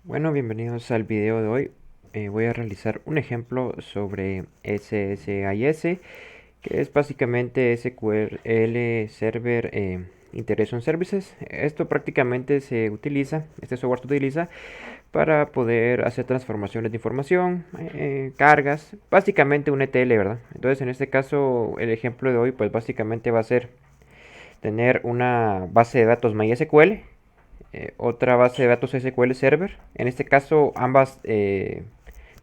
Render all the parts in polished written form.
Bueno, bienvenidos al video de hoy. Voy a realizar un ejemplo sobre SSIS, que es básicamente SQL Server Integration Services. Esto prácticamente este software se utiliza para poder hacer transformaciones de información, cargas, básicamente un ETL, ¿verdad? Entonces, en este caso, el ejemplo de hoy, pues básicamente va a ser tener una base de datos MySQL, otra base de datos SQL Server. En este caso, ambas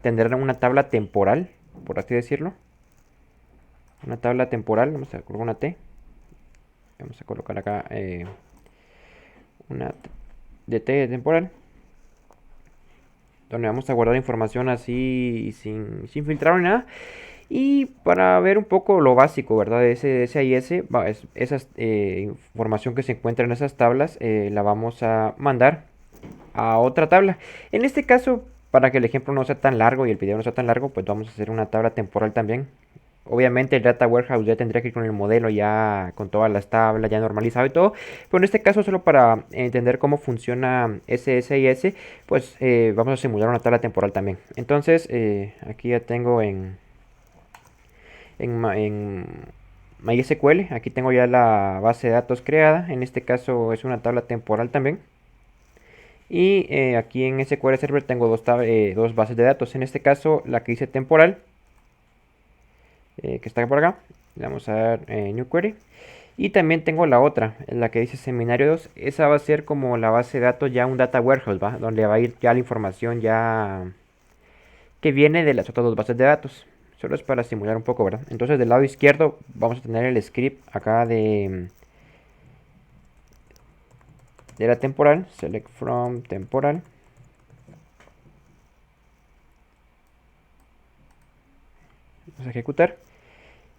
tendrán una tabla temporal, por así decirlo. Una tabla temporal, vamos a colocar una T. Vamos a colocar acá una de T temporal, donde vamos a guardar información así sin filtrar ni nada. Y para ver un poco lo básico, ¿verdad? De ese SIS, esa información que se encuentra en esas tablas la vamos a mandar a otra tabla. En este caso, para que el ejemplo no sea tan largo y el video no sea tan largo, pues vamos a hacer una tabla temporal también. Obviamente el Data Warehouse ya tendría que ir con el modelo ya con todas las tablas ya normalizado y todo. Pero en este caso solo para entender cómo funciona SSIS, pues vamos a simular una tabla temporal también. Entonces aquí ya tengo en MySQL, aquí tengo ya la base de datos creada. En este caso es una tabla temporal también. Y aquí en SQL Server tengo dos bases de datos. En este caso, la que dice temporal, que está por acá. Le vamos a dar New Query. Y también tengo la otra, la que dice Seminario 2. Esa va a ser como la base de datos, ya un Data Warehouse, ¿va? Donde va a ir ya la información ya que viene de las otras dos bases de datos. Solo es para simular un poco, ¿verdad? Entonces del lado izquierdo vamos a tener el script acá de la temporal. Select from temporal. Vamos a ejecutar.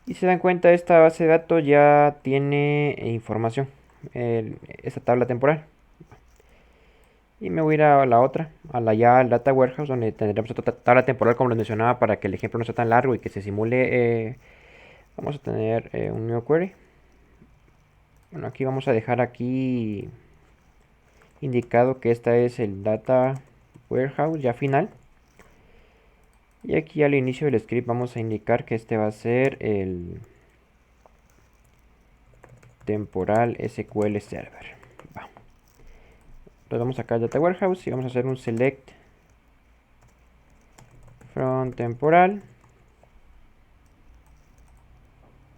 Y se dan cuenta, esta base de datos ya tiene información, esta tabla temporal. Y me voy a ir a la otra, ya al Data Warehouse, donde tendremos otra tabla temporal como les mencionaba, para que el ejemplo no sea tan largo y que se simule. Vamos a tener un nuevo query. Bueno, aquí vamos a dejar aquí indicado que esta es el Data Warehouse ya final. Y aquí al inicio del script vamos a indicar que este va a ser el temporal SQL Server. Entonces vamos acá al Data Warehouse y vamos a hacer un select from temporal.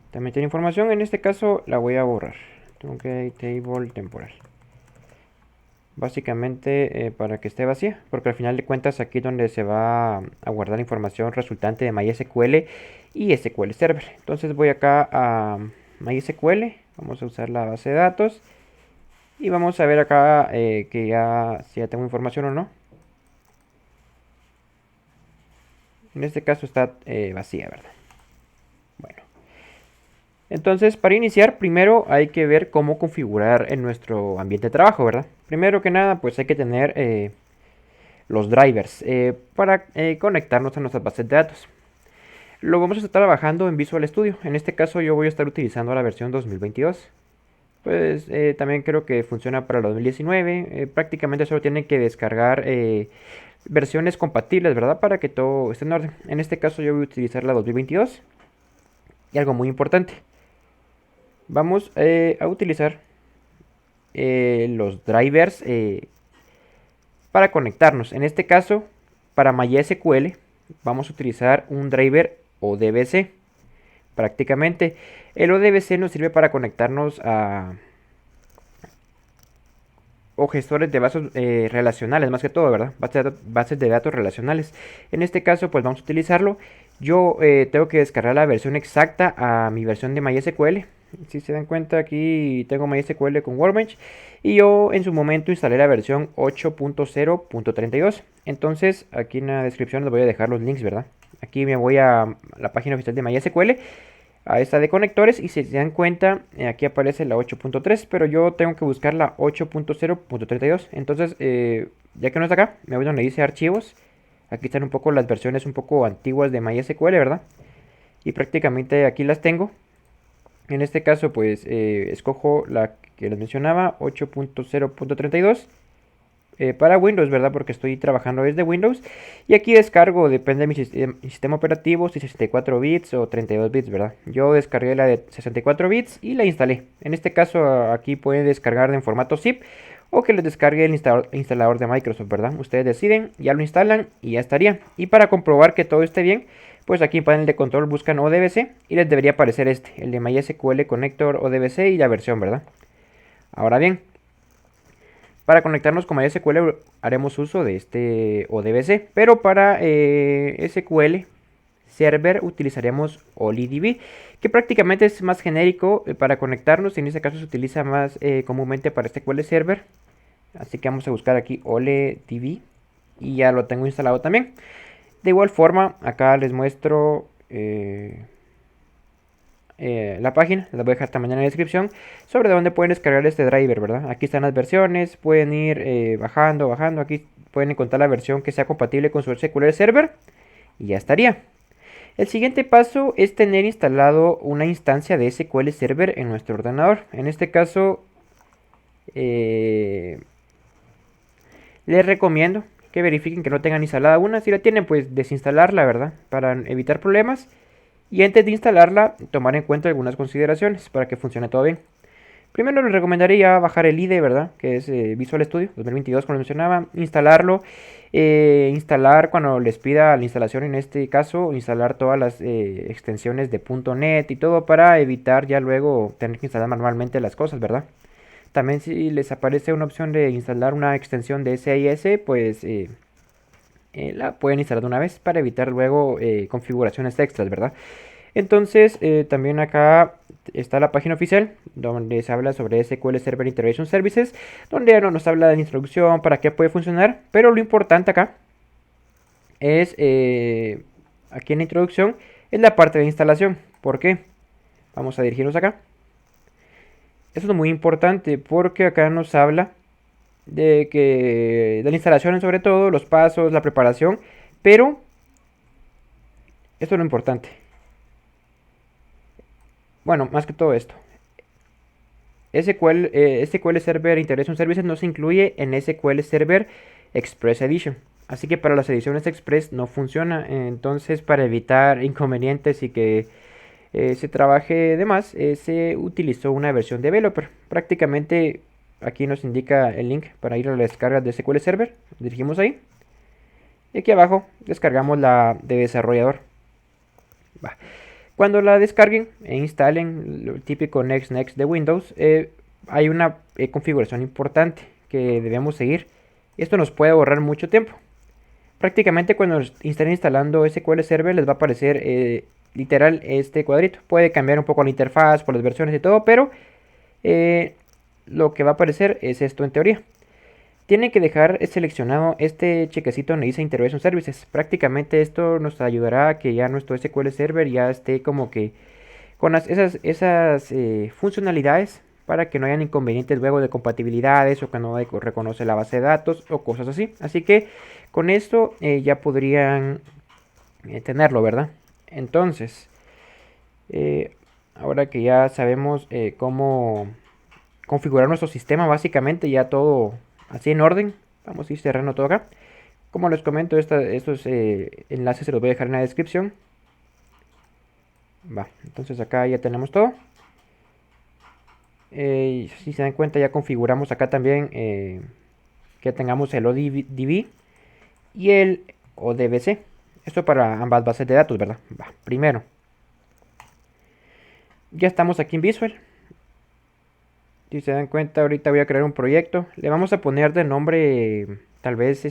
También tiene información, en este caso la voy a borrar. Ok, table temporal. Básicamente para que esté vacía, porque al final de cuentas aquí es donde se va a guardar información resultante de MySQL y SQL Server. Entonces voy acá a MySQL, vamos a usar la base de datos y vamos a ver acá que si ya tengo información o no. En este caso está vacía, ¿verdad? Bueno, entonces para iniciar primero hay que ver cómo configurar en nuestro ambiente de trabajo, ¿verdad? Primero que nada pues hay que tener los drivers para conectarnos a nuestras bases de datos. Lo vamos a estar trabajando en Visual Studio. En este caso yo voy a estar utilizando la versión 2022. Pues también creo que funciona para el 2019. Prácticamente solo tienen que descargar versiones compatibles, ¿verdad? Para que todo esté en orden. En este caso yo voy a utilizar la 2022. Y algo muy importante. Vamos a utilizar los drivers para conectarnos. En este caso, para MySQL, vamos a utilizar un driver ODBC. Prácticamente, el ODBC nos sirve para conectarnos a o gestores de bases relacionales, más que todo, ¿verdad? Bases de datos relacionales. En este caso, pues vamos a utilizarlo. Yo tengo que descargar la versión exacta a mi versión de MySQL. Si se dan cuenta, aquí tengo MySQL con Workbench. Y yo en su momento instalé la versión 8.0.32. Entonces, aquí en la descripción les voy a dejar los links, ¿verdad? Aquí me voy a la página oficial de MySQL, a esta de conectores, y si se dan cuenta aquí aparece la 8.3, pero yo tengo que buscar la 8.0.32. Entonces ya que no está acá, me voy donde dice archivos. Aquí están un poco las versiones un poco antiguas de MySQL, ¿verdad? Y prácticamente aquí las tengo. En este caso pues escojo la que les mencionaba, 8.0.32, para Windows, ¿verdad? Porque estoy trabajando desde Windows. Y aquí descargo, depende de mi sistema operativo, si 64 bits o 32 bits, ¿verdad? Yo descargué la de 64 bits y la instalé. En este caso, aquí pueden descargar en formato zip o que les descargue el instalador de Microsoft, ¿verdad? Ustedes deciden, ya lo instalan y ya estaría. Y para comprobar que todo esté bien, pues aquí en panel de control buscan ODBC y les debería aparecer este, el de MySQL Connector ODBC y la versión, ¿verdad? Ahora bien, para conectarnos con MySQL haremos uso de este ODBC, pero para SQL Server utilizaremos OLIDB, que prácticamente es más genérico para conectarnos. En este caso se utiliza más comúnmente para SQL Server. Así que vamos a buscar aquí OLIDB y ya lo tengo instalado también. De igual forma, acá les muestro la página, les voy a dejar también en la descripción, sobre dónde pueden descargar este driver, ¿verdad? Aquí están las versiones, pueden ir bajando, bajando, aquí pueden encontrar la versión que sea compatible con su SQL Server y ya estaría. El siguiente paso es tener instalado una instancia de SQL Server en nuestro ordenador. En este caso, les recomiendo que verifiquen que no tengan instalada una. Si la tienen, pues desinstalarla, ¿verdad? Para evitar problemas. Y antes de instalarla, tomar en cuenta algunas consideraciones para que funcione todo bien. Primero les recomendaría bajar el IDE, ¿verdad? Que es Visual Studio 2022, como les mencionaba. Instalarlo. Instalar cuando les pida la instalación, en este caso, instalar todas las extensiones de .NET y todo para evitar ya luego tener que instalar manualmente las cosas, ¿verdad? También si les aparece una opción de instalar una extensión de SIS, pues la pueden instalar de una vez para evitar luego configuraciones extras, ¿verdad? Entonces, también acá está la página oficial donde se habla sobre SQL Server Integration Services, donde nos habla de la introducción, para qué puede funcionar, pero lo importante acá es, aquí en la introducción, es la parte de instalación. ¿Por qué? Vamos a dirigirnos acá. Eso es muy importante porque acá nos habla de que de la instalación sobre todo, los pasos, la preparación, pero esto es lo importante. Bueno, más que todo esto. SQL Server Integration Services no se incluye en SQL Server Express Edition. Así que para las ediciones Express no funciona. Entonces, para evitar inconvenientes y que se trabaje de más, se utilizó una versión developer. Prácticamente aquí nos indica el link para ir a la descarga de SQL Server. Dirigimos ahí. Y aquí abajo descargamos la de desarrollador. Va. Cuando la descarguen e instalen lo típico Next Next de Windows, hay una configuración importante que debemos seguir. Esto nos puede ahorrar mucho tiempo. Prácticamente cuando estén instalando SQL Server les va a aparecer literal este cuadrito. Puede cambiar un poco la interfaz por las versiones y todo, pero lo que va a aparecer es esto en teoría. Tienen que dejar seleccionado este chequecito donde dice Integration Services. Prácticamente esto nos ayudará a que ya nuestro SQL Server ya esté como que con esas funcionalidades para que no hayan inconvenientes luego de compatibilidades o que no reconoce la base de datos o cosas así. Así que con esto ya podrían tenerlo, ¿verdad? Entonces, ahora que ya sabemos cómo configurar nuestro sistema, básicamente ya todo así en orden, vamos a ir cerrando todo acá. Como les comento, estos enlaces se los voy a dejar en la descripción. Va, entonces acá ya tenemos todo. Si se dan cuenta, ya configuramos acá también que tengamos el ODB y el ODBC. Esto para ambas bases de datos, ¿verdad? Va, primero. Ya estamos aquí en Visual. Si se dan cuenta, ahorita voy a crear un proyecto. Le vamos a poner de nombre, tal vez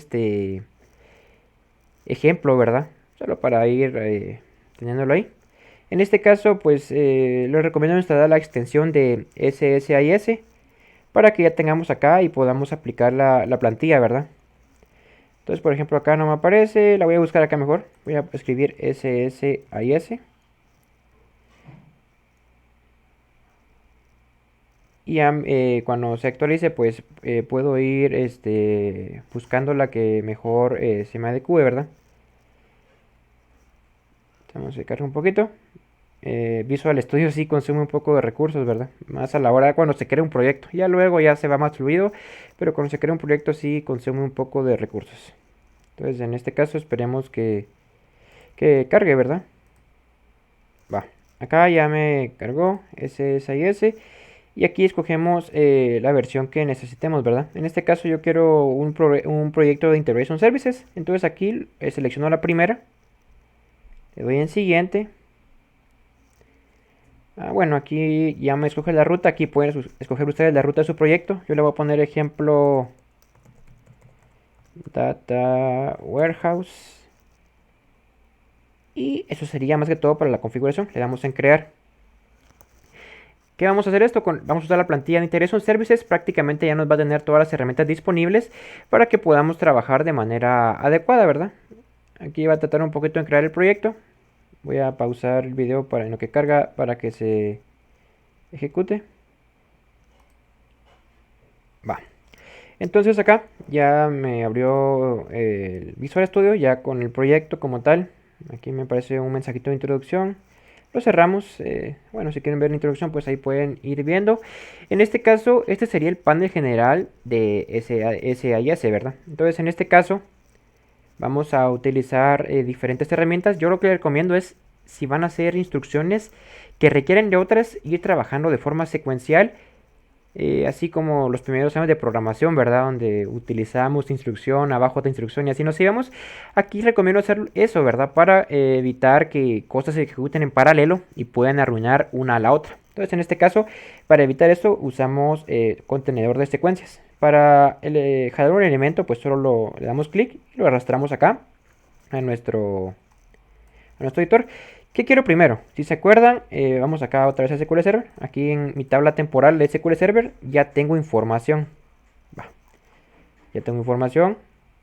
ejemplo, ¿verdad? Solo para ir teniéndolo ahí. En este caso, pues les recomiendo instalar la extensión de SSIS para que ya tengamos acá y podamos aplicar la plantilla, ¿verdad? Entonces, por ejemplo, acá no me aparece, la voy a buscar acá mejor. Voy a escribir SSIS. Y ya, cuando se actualice, pues puedo ir buscando la que mejor se me adecue, ¿verdad? Vamos a cargar un poquito. Visual Studio sí consume un poco de recursos, ¿verdad? Más a la hora cuando se crea un proyecto. Ya luego ya se va más fluido, pero cuando se crea un proyecto sí consume un poco de recursos. Entonces en este caso esperemos que cargue, ¿verdad? Va. Acá ya me cargó SSIS. Y aquí escogemos la versión que necesitemos, ¿verdad? En este caso yo quiero un proyecto de Integration Services. Entonces aquí selecciono la primera. Le doy en siguiente. Bueno, aquí ya me escoge la ruta. Aquí pueden escoger ustedes la ruta de su proyecto. Yo le voy a poner ejemplo Data Warehouse. Y eso sería más que todo para la configuración. Le damos en crear. ¿Qué vamos a hacer esto? Vamos a usar la plantilla de Integration Services. Prácticamente ya nos va a tener todas las herramientas disponibles para que podamos trabajar de manera adecuada, ¿verdad? Aquí va a tratar un poquito en crear el proyecto. Voy a pausar el video en lo que carga para que se ejecute. Va. Entonces acá ya me abrió el Visual Studio ya con el proyecto como tal. Aquí me aparece un mensajito de introducción. Lo cerramos. Bueno, si quieren ver la introducción, pues ahí pueden ir viendo. En este caso, este sería el panel general de SAIS, ¿verdad? Entonces, en este caso, vamos a utilizar diferentes herramientas. Yo lo que les recomiendo es, si van a hacer instrucciones que requieren de otras, ir trabajando de forma secuencial. Así como los primeros años de programación, ¿verdad? Donde utilizamos instrucción, abajo de instrucción y así nos íbamos. Aquí recomiendo hacer eso, ¿verdad? Para evitar que cosas se ejecuten en paralelo y puedan arruinar una a la otra. Entonces, en este caso, para evitar esto, usamos contenedor de secuencias. Para jalar un elemento, pues solo le damos clic y lo arrastramos acá a nuestro editor. ¿Qué quiero primero? Si se acuerdan, vamos acá otra vez a SQL Server. Aquí en mi tabla temporal de SQL Server ya tengo información. Va. Ya tengo información.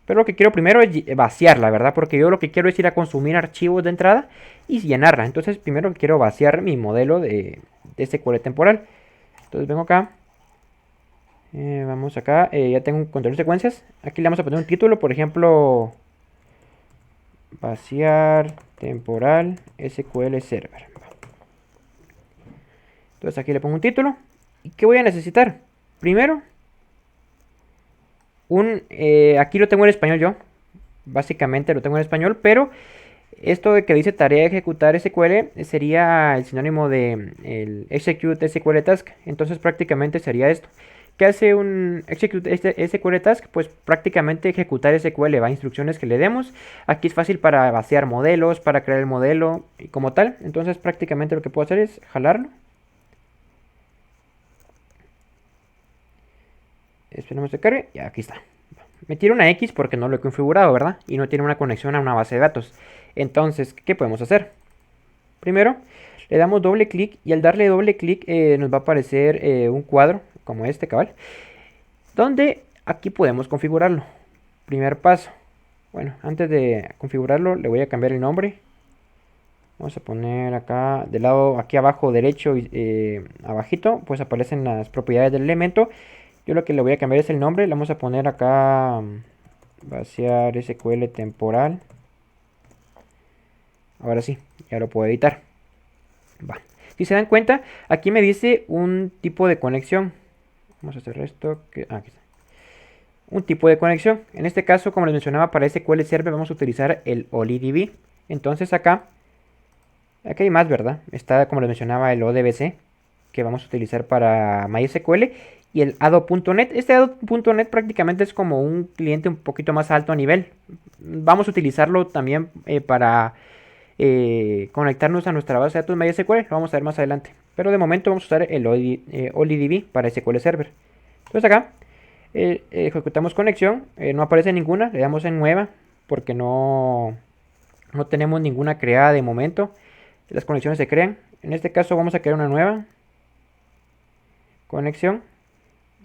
Pero lo que quiero primero es vaciarla, ¿verdad? Porque yo lo que quiero es ir a consumir archivos de entrada y llenarla. Entonces primero quiero vaciar mi modelo de SQL temporal. Entonces vengo acá. Vamos acá. Ya tengo un control de secuencias. Aquí le vamos a poner un título, por ejemplo, vaciar temporal SQL Server. Entonces aquí le pongo un título. ¿Y qué voy a necesitar? Primero, aquí lo tengo en español yo. Básicamente lo tengo en español, pero esto de que dice tarea de ejecutar SQL sería el sinónimo de el execute SQL task. Entonces prácticamente sería esto. ¿Qué hace un execute SQL task? Pues prácticamente ejecutar SQL, va, instrucciones que le demos. Aquí es fácil para vaciar modelos, para crear el modelo y como tal. Entonces prácticamente lo que puedo hacer es jalarlo. Esperemos que cargue. Y aquí está. Me tira una X porque no lo he configurado, ¿verdad? Y no tiene una conexión a una base de datos. Entonces, ¿qué podemos hacer? Primero, le damos doble clic y al darle doble clic nos va a aparecer un cuadro como este, cabal, donde aquí podemos configurarlo. Primer paso. Bueno, antes de configurarlo le voy a cambiar el nombre. Vamos a poner acá, del lado aquí abajo derecho, abajito, pues aparecen las propiedades del elemento. Yo lo que le voy a cambiar es el nombre. Le vamos a poner acá vaciar SQL temporal. Ahora sí, ya lo puedo editar. Va. Si se dan cuenta, aquí me dice un tipo de conexión. Vamos a hacer esto. Aquí está. Un tipo de conexión. En este caso, como les mencionaba, para SQL Server vamos a utilizar el OLIDB. Entonces acá hay más, ¿verdad? Está, como les mencionaba, el ODBC, que vamos a utilizar para MySQL, y el ADO.NET. Este ADO.NET prácticamente es como un cliente un poquito más alto a nivel. Vamos a utilizarlo también para conectarnos a nuestra base de datos MySQL. Lo vamos a ver más adelante. Pero de momento vamos a usar el OLIDB para SQL Server. Entonces acá ejecutamos conexión. No aparece ninguna. Le damos en nueva porque no tenemos ninguna creada de momento. Las conexiones se crean. En este caso vamos a crear una nueva conexión.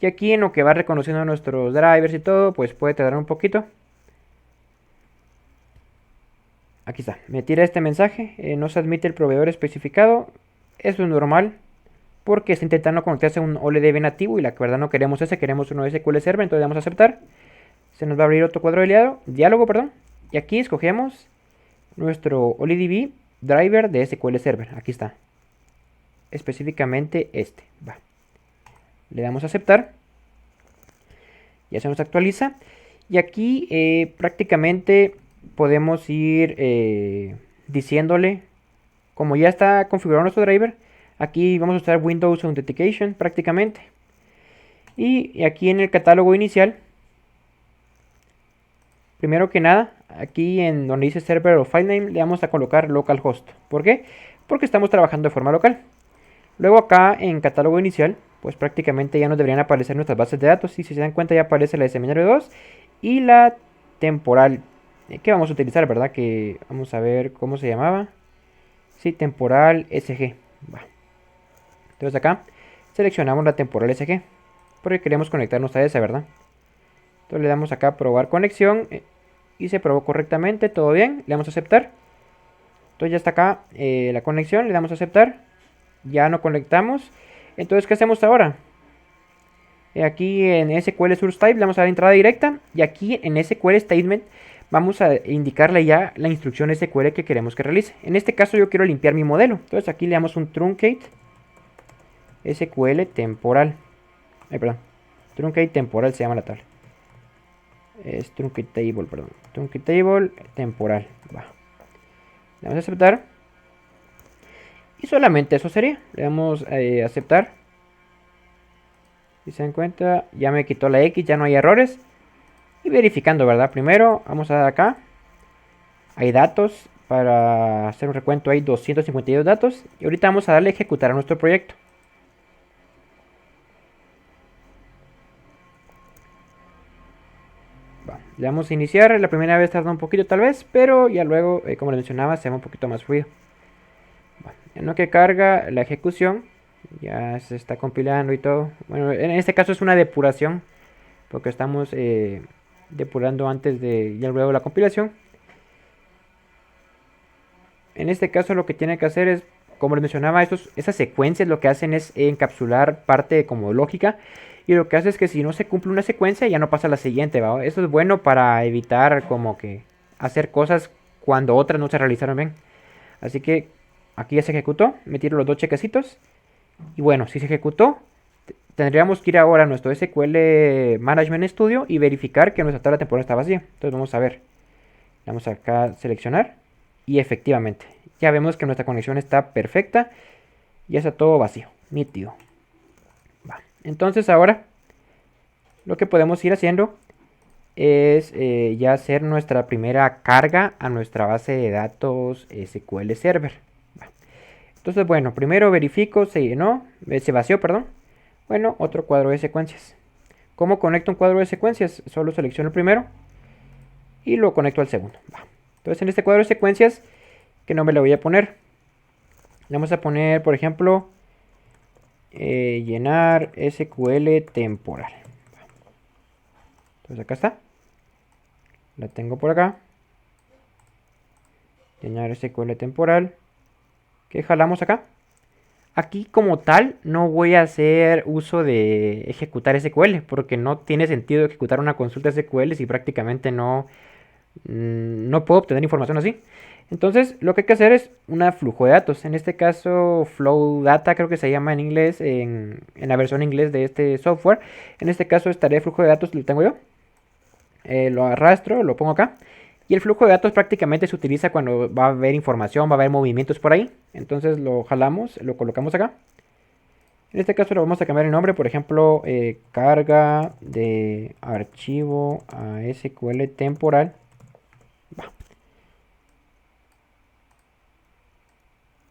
Y aquí en lo que va reconociendo nuestros drivers y todo, pues puede tardar un poquito. Aquí está, me tira este mensaje, no se admite el proveedor especificado. Eso es normal, porque está intentando conectarse a un OLEDB nativo y la verdad no queremos ese, queremos uno de SQL Server, entonces le damos a aceptar. Se nos va a abrir otro cuadro de diálogo, perdón. Y aquí escogemos nuestro OLEDB driver de SQL Server, aquí está. específicamente este. Va. Le damos a aceptar. Ya se nos actualiza. Y aquí prácticamente podemos ir diciéndole, como ya está configurado nuestro driver, aquí vamos a usar Windows Authentication prácticamente. Y aquí en el catálogo inicial, primero que nada, aquí en donde dice Server o File Name, le vamos a colocar localhost. ¿Por qué? Porque estamos trabajando de forma local. Luego acá en catálogo inicial, pues prácticamente ya nos deberían aparecer nuestras bases de datos. Y si se dan cuenta ya aparece la de seminario 2 y la temporal que vamos a utilizar, ¿verdad? Que vamos a ver cómo se llamaba. Sí, temporal SG. Va. Entonces acá seleccionamos la temporal SG porque queremos conectarnos a esa, ¿verdad? Entonces le damos acá a probar conexión y se probó correctamente, todo bien, le damos a aceptar. Entonces ya está acá la conexión, le damos a aceptar. Ya no conectamos. Entonces, ¿qué hacemos ahora? Aquí en SQL Source Type le vamos a dar entrada directa. Y aquí en SQL Statement vamos a indicarle ya la instrucción SQL que queremos que realice. En este caso yo quiero limpiar mi modelo. Entonces aquí le damos un truncate SQL temporal. Perdón. Truncate temporal se llama la tabla. Es truncate table, perdón. Truncate table temporal. Va. Le damos a aceptar. Y solamente eso sería. Le damos a aceptar. Si se dan cuenta, ya me quitó la X, ya no hay errores. Y verificando, ¿verdad? Primero vamos a dar acá. Hay datos. Para hacer un recuento hay 252 datos. Y ahorita vamos a darle a ejecutar a nuestro proyecto. Le damos a iniciar. La primera vez tarda un poquito tal vez, pero ya luego, como les mencionaba, se va un poquito más fluido. En lo que carga la ejecución, ya se está compilando y todo. Bueno, en este caso es una depuración, porque estamos depurando antes de ya luego la compilación. En este caso lo que tiene que hacer es, como les mencionaba, esas secuencias lo que hacen es encapsular parte como lógica. Y lo que hace es que si no se cumple una secuencia ya no pasa a la siguiente, ¿va? Eso es bueno para evitar como que hacer cosas cuando otras no se realizaron bien. Así que aquí ya se ejecutó, me tiro los dos chequecitos. Y bueno, si se ejecutó, tendríamos que ir ahora a nuestro SQL Management Studio y verificar que nuestra tabla temporal está vacía. Entonces vamos a ver. Vamos acá a seleccionar. Y efectivamente, ya vemos que nuestra conexión está perfecta. Ya está todo vacío, nítido. Va. Entonces ahora lo que podemos ir haciendo es ya hacer nuestra primera carga a nuestra base de datos SQL Server. Va. Entonces, bueno, primero verifico, se llenó, se vació, perdón. Bueno, otro cuadro de secuencias. ¿Cómo conecto un cuadro de secuencias? Solo selecciono el primero y lo conecto al segundo. Va. Entonces, en este cuadro de secuencias, ¿qué nombre le voy a poner? Le vamos a poner, por ejemplo, llenar SQL temporal. Entonces, acá está. La tengo por acá. Llenar SQL temporal. ¿Qué jalamos acá? Aquí como tal no voy a hacer uso de ejecutar SQL porque no tiene sentido ejecutar una consulta SQL si prácticamente no puedo obtener información así. Entonces lo que hay que hacer es una flujo de datos. En este caso Flow Data creo que se llama en inglés, en la versión inglés de este software. En este caso esta tarea de flujo de datos lo tengo yo. Lo arrastro, lo pongo acá. Y el flujo de datos prácticamente se utiliza cuando va a haber información, va a haber movimientos por ahí. Entonces lo jalamos, lo colocamos acá. En este caso le vamos a cambiar el nombre, por ejemplo, carga de archivo a SQL temporal. Va.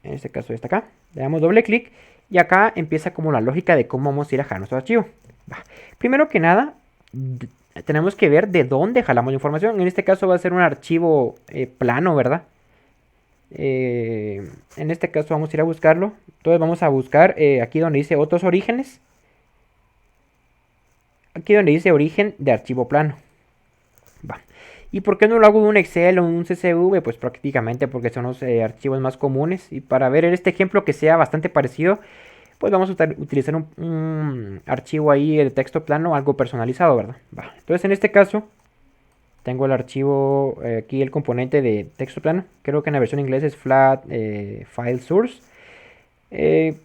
En este caso está acá. Le damos doble clic y acá empieza como la lógica de cómo vamos a ir a jalar nuestro archivo. Va. Primero que nada, tenemos que ver de dónde jalamos la información. En este caso va a ser un archivo plano, ¿verdad? En este caso vamos a ir a buscarlo. Entonces vamos a buscar aquí donde dice otros orígenes. Aquí donde dice origen de archivo plano. Va. ¿Y por qué no lo hago de un Excel o un CSV? Pues prácticamente porque son los archivos más comunes. Y para ver este ejemplo que sea bastante parecido, pues vamos a utilizar un archivo ahí de texto plano, algo personalizado, ¿verdad? Va. Entonces en este caso tengo el archivo, aquí el componente de texto plano. Creo que en la versión inglesa es flat file source.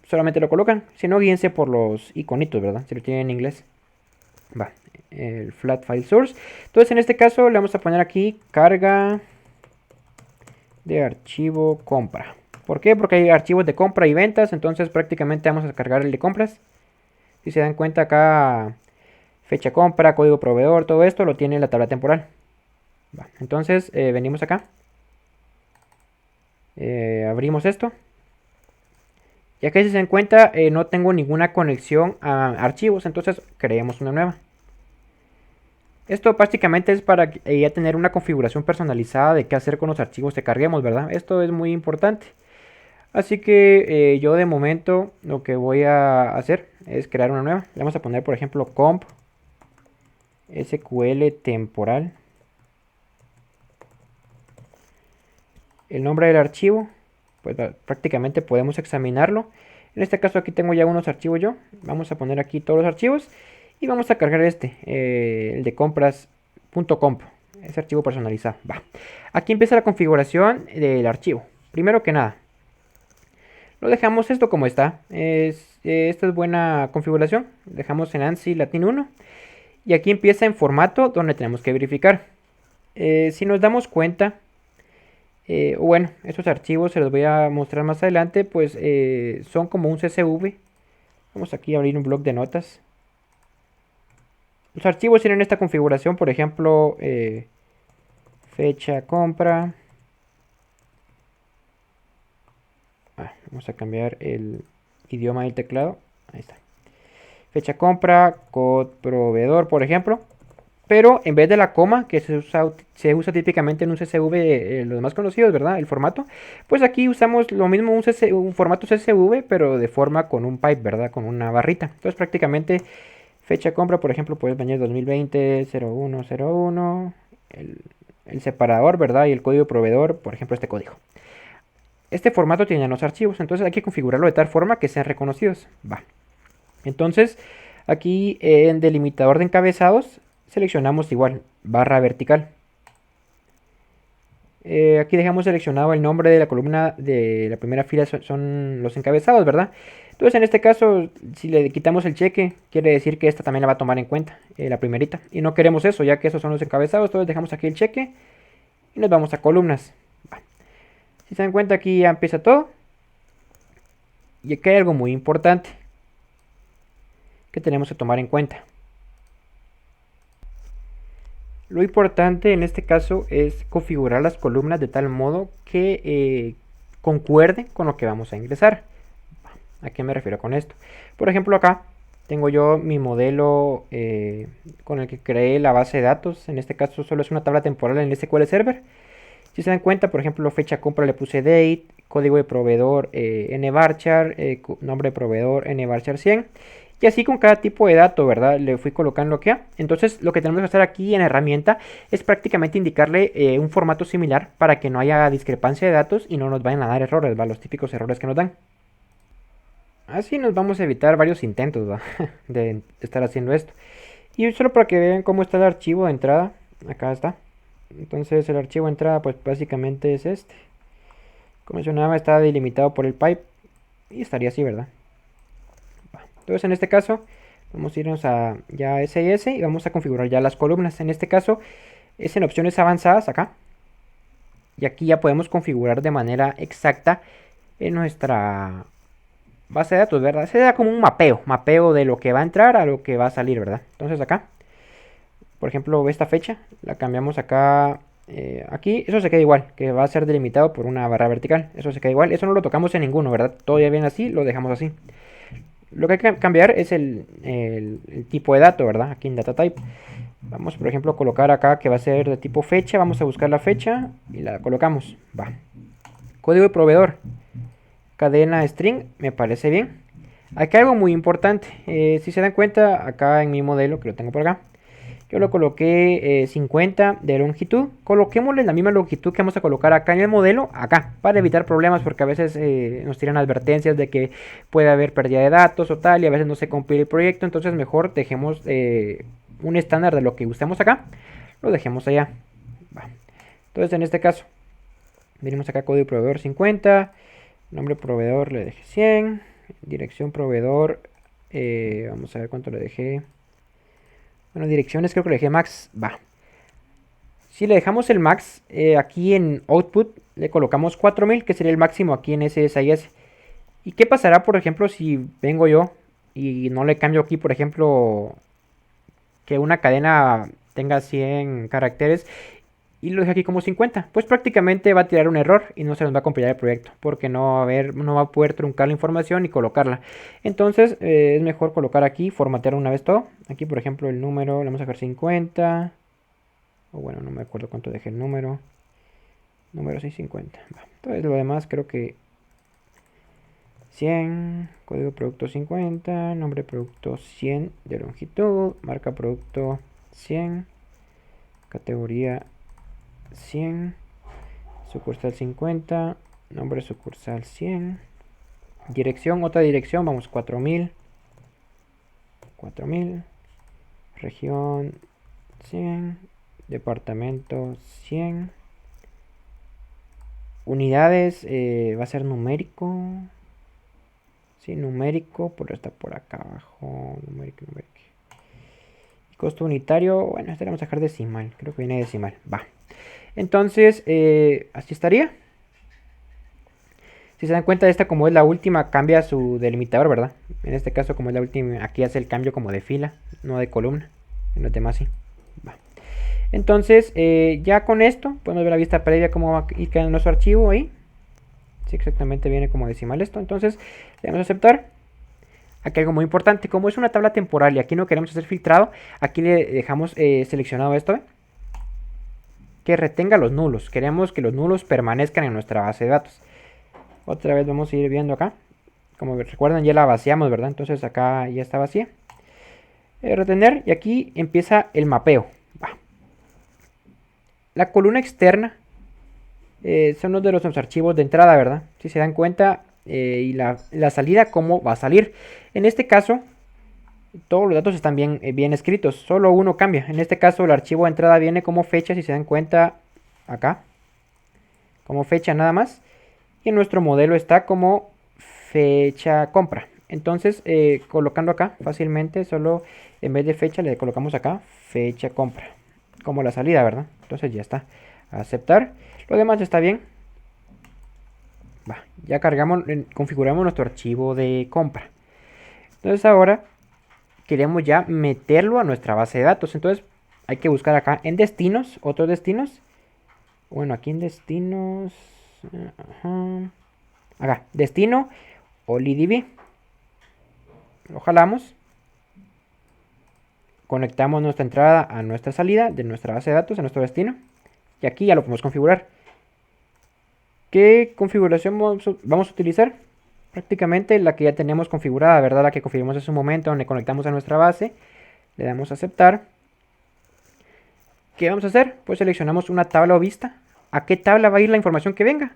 solamente lo colocan. Si no, guíense por los iconitos, ¿verdad? Si lo tienen en inglés. Va, el flat file source. Entonces en este caso le vamos a poner aquí carga de archivo compra. ¿Por qué? Porque hay archivos de compra y ventas, entonces prácticamente vamos a cargar el de compras. Si se dan cuenta acá, fecha compra, código proveedor, todo esto lo tiene la tabla temporal. Va, entonces venimos acá, abrimos esto. Y acá si se dan cuenta no tengo ninguna conexión a archivos, entonces creemos una nueva. Esto prácticamente es para ya tener una configuración personalizada de qué hacer con los archivos que carguemos, ¿verdad? Esto es muy importante. Así que yo de momento lo que voy a hacer es crear una nueva. Le vamos a poner por ejemplo comp SQL temporal. El nombre del archivo, pues prácticamente podemos examinarlo. En este caso aquí tengo ya unos archivos yo. Vamos a poner aquí todos los archivos. Y vamos a cargar este, el de compras.comp. Ese archivo personalizado. Va. Aquí empieza la configuración del archivo. Primero que nada, lo dejamos esto como está. Esta es buena configuración. Dejamos en ANSI Latin 1. Y aquí empieza en formato donde tenemos que verificar. Si nos damos cuenta, bueno, estos archivos se los voy a mostrar más adelante, pues son como un CSV. Vamos aquí a abrir un bloc de notas. Los archivos tienen esta configuración, por ejemplo, fecha compra. Vamos a cambiar el idioma del teclado. Ahí está. Fecha compra, code proveedor, por ejemplo. Pero en vez de la coma, que se usa típicamente en un CSV, los más conocidos, ¿verdad? El formato. Pues aquí usamos lo mismo, un formato CSV, pero de forma con un pipe, ¿verdad? Con una barrita. Entonces prácticamente fecha compra, por ejemplo, puedes venir 2020 0101. El separador, ¿verdad? Y el código proveedor, por ejemplo, este código. Este formato tiene los archivos, entonces hay que configurarlo de tal forma que sean reconocidos. Va. Entonces, aquí en delimitador de encabezados, seleccionamos igual, barra vertical. Aquí dejamos seleccionado el nombre de la columna de la primera fila, son los encabezados, ¿verdad? Entonces, en este caso, si le quitamos el cheque, quiere decir que esta también la va a tomar en cuenta, la primerita. Y no queremos eso, ya que esos son los encabezados, entonces dejamos aquí el cheque y nos vamos a columnas. Si se dan cuenta, aquí ya empieza todo. Y aquí hay algo muy importante que tenemos que tomar en cuenta. Lo importante en este caso es configurar las columnas de tal modo que concuerde con lo que vamos a ingresar. ¿A qué me refiero con esto? Por ejemplo, acá tengo yo mi modelo con el que creé la base de datos. En este caso solo es una tabla temporal en SQL Server. Si se dan cuenta, por ejemplo, fecha compra le puse date, código de proveedor nvarchar, nombre de proveedor nvarchar 100. Y así con cada tipo de dato, ¿verdad? Le fui colocando lo que ha. Entonces lo que tenemos que hacer aquí en la herramienta es prácticamente indicarle un formato similar para que no haya discrepancia de datos y no nos vayan a dar errores, ¿va? Los típicos errores que nos dan. Así nos vamos a evitar varios intentos, ¿va? de estar haciendo esto. Y solo para que vean cómo está el archivo de entrada, acá está. Entonces el archivo de entrada pues básicamente es este. Como mencionaba, está delimitado por el pipe y estaría así, ¿verdad? Entonces en este caso vamos a irnos a ya SS y vamos a configurar ya las columnas. En este caso es en opciones avanzadas acá. Y aquí ya podemos configurar de manera exacta en nuestra base de datos, ¿verdad? Se da como un mapeo de lo que va a entrar a lo que va a salir, ¿verdad? Entonces acá, por ejemplo, esta fecha la cambiamos acá. Aquí eso se queda igual, que va a ser delimitado por una barra vertical. Eso se queda igual, eso no lo tocamos en ninguno, ¿verdad? Todo ya viene así, lo dejamos así. Lo que hay que cambiar es el tipo de dato, ¿verdad? Aquí en data type. Vamos, por ejemplo, a colocar acá que va a ser de tipo fecha. Vamos a buscar la fecha y la colocamos. Va. Código de proveedor. Cadena string, me parece bien. Aquí hay algo muy importante. Si se dan cuenta, acá en mi modelo, que lo tengo por acá, yo lo coloqué 50 de longitud. Coloquémosle la misma longitud que vamos a colocar acá en el modelo, acá, para evitar problemas, porque a veces nos tiran advertencias de que puede haber pérdida de datos o tal, y a veces no se compila el proyecto. Entonces mejor dejemos un estándar de lo que usamos acá, lo dejemos allá. Va. Entonces en este caso, venimos acá código proveedor 50. Nombre proveedor le dejé 100. Dirección proveedor, vamos a ver cuánto le dejé. Bueno, direcciones creo que le dejé max. Va. Si le dejamos el max, aquí en output le colocamos 4000, que sería el máximo aquí en SSIS. ¿Y qué pasará, por ejemplo, si vengo yo y no le cambio aquí, por ejemplo, que una cadena tenga 100 caracteres y lo dejo aquí como 50? Pues prácticamente va a tirar un error y no se nos va a compilar el proyecto, porque no va a poder truncar la información y colocarla. Entonces es mejor colocar aquí, formatear una vez todo. Aquí, por ejemplo, el número le vamos a dejar 50. O bueno, no me acuerdo cuánto dejé el número. Número 650. Entonces lo demás creo que 100, código producto 50, nombre producto 100 de longitud, marca producto 100, categoría 100, sucursal 50, nombre sucursal 100, dirección, otra dirección, vamos 4000, región 100, departamento 100, unidades, va a ser numérico. Sí, numérico, pero está por acá abajo. Numérico. Costo unitario, bueno, este le vamos a dejar decimal. Creo que viene decimal. Va. Entonces, así estaría. Si se dan cuenta, esta como es la última, cambia su delimitador, ¿verdad? En este caso, como es la última, aquí hace el cambio como de fila, no de columna. En los demás sí. Va. Entonces, ya con esto, podemos ver la vista previa cómo va a ir quedando nuestro archivo ahí. Sí, exactamente viene como decimal esto. Entonces, le damos a aceptar. Aquí algo muy importante, como es una tabla temporal y aquí no queremos hacer filtrado, aquí le dejamos seleccionado esto, ¿eh? Que retenga los nulos. Queremos que los nulos permanezcan en nuestra base de datos. Otra vez vamos a ir viendo acá. Como recuerdan, ya la vaciamos, ¿verdad? Entonces acá ya está vacía. Retener, y aquí empieza el mapeo. Va. La columna externa son los de los archivos de entrada, ¿verdad? Si se dan cuenta, y la salida, cómo va a salir. En este caso, todos los datos están bien escritos, solo uno cambia. En este caso, el archivo de entrada viene como fecha, si se dan cuenta, acá, como fecha nada más. Y en nuestro modelo está como fecha compra. Entonces, colocando acá fácilmente, solo en vez de fecha le colocamos acá fecha compra, como la salida, ¿verdad? Entonces ya está. Aceptar. Lo demás está bien. Va, ya cargamos, configuramos nuestro archivo de compra. Entonces ahora queremos ya meterlo a nuestra base de datos. Entonces hay que buscar acá en destinos, otros destinos. Bueno, aquí en destinos, acá, destino, OliDB. Lo jalamos. Conectamos nuestra entrada a nuestra salida de nuestra base de datos, a nuestro destino. Y aquí ya lo podemos configurar. ¿Qué configuración vamos a utilizar? Prácticamente la que ya tenemos configurada, ¿verdad? La que configuramos en su momento, donde conectamos a nuestra base. Le damos a aceptar. ¿Qué vamos a hacer? Pues seleccionamos una tabla o vista. ¿A qué tabla va a ir la información que venga?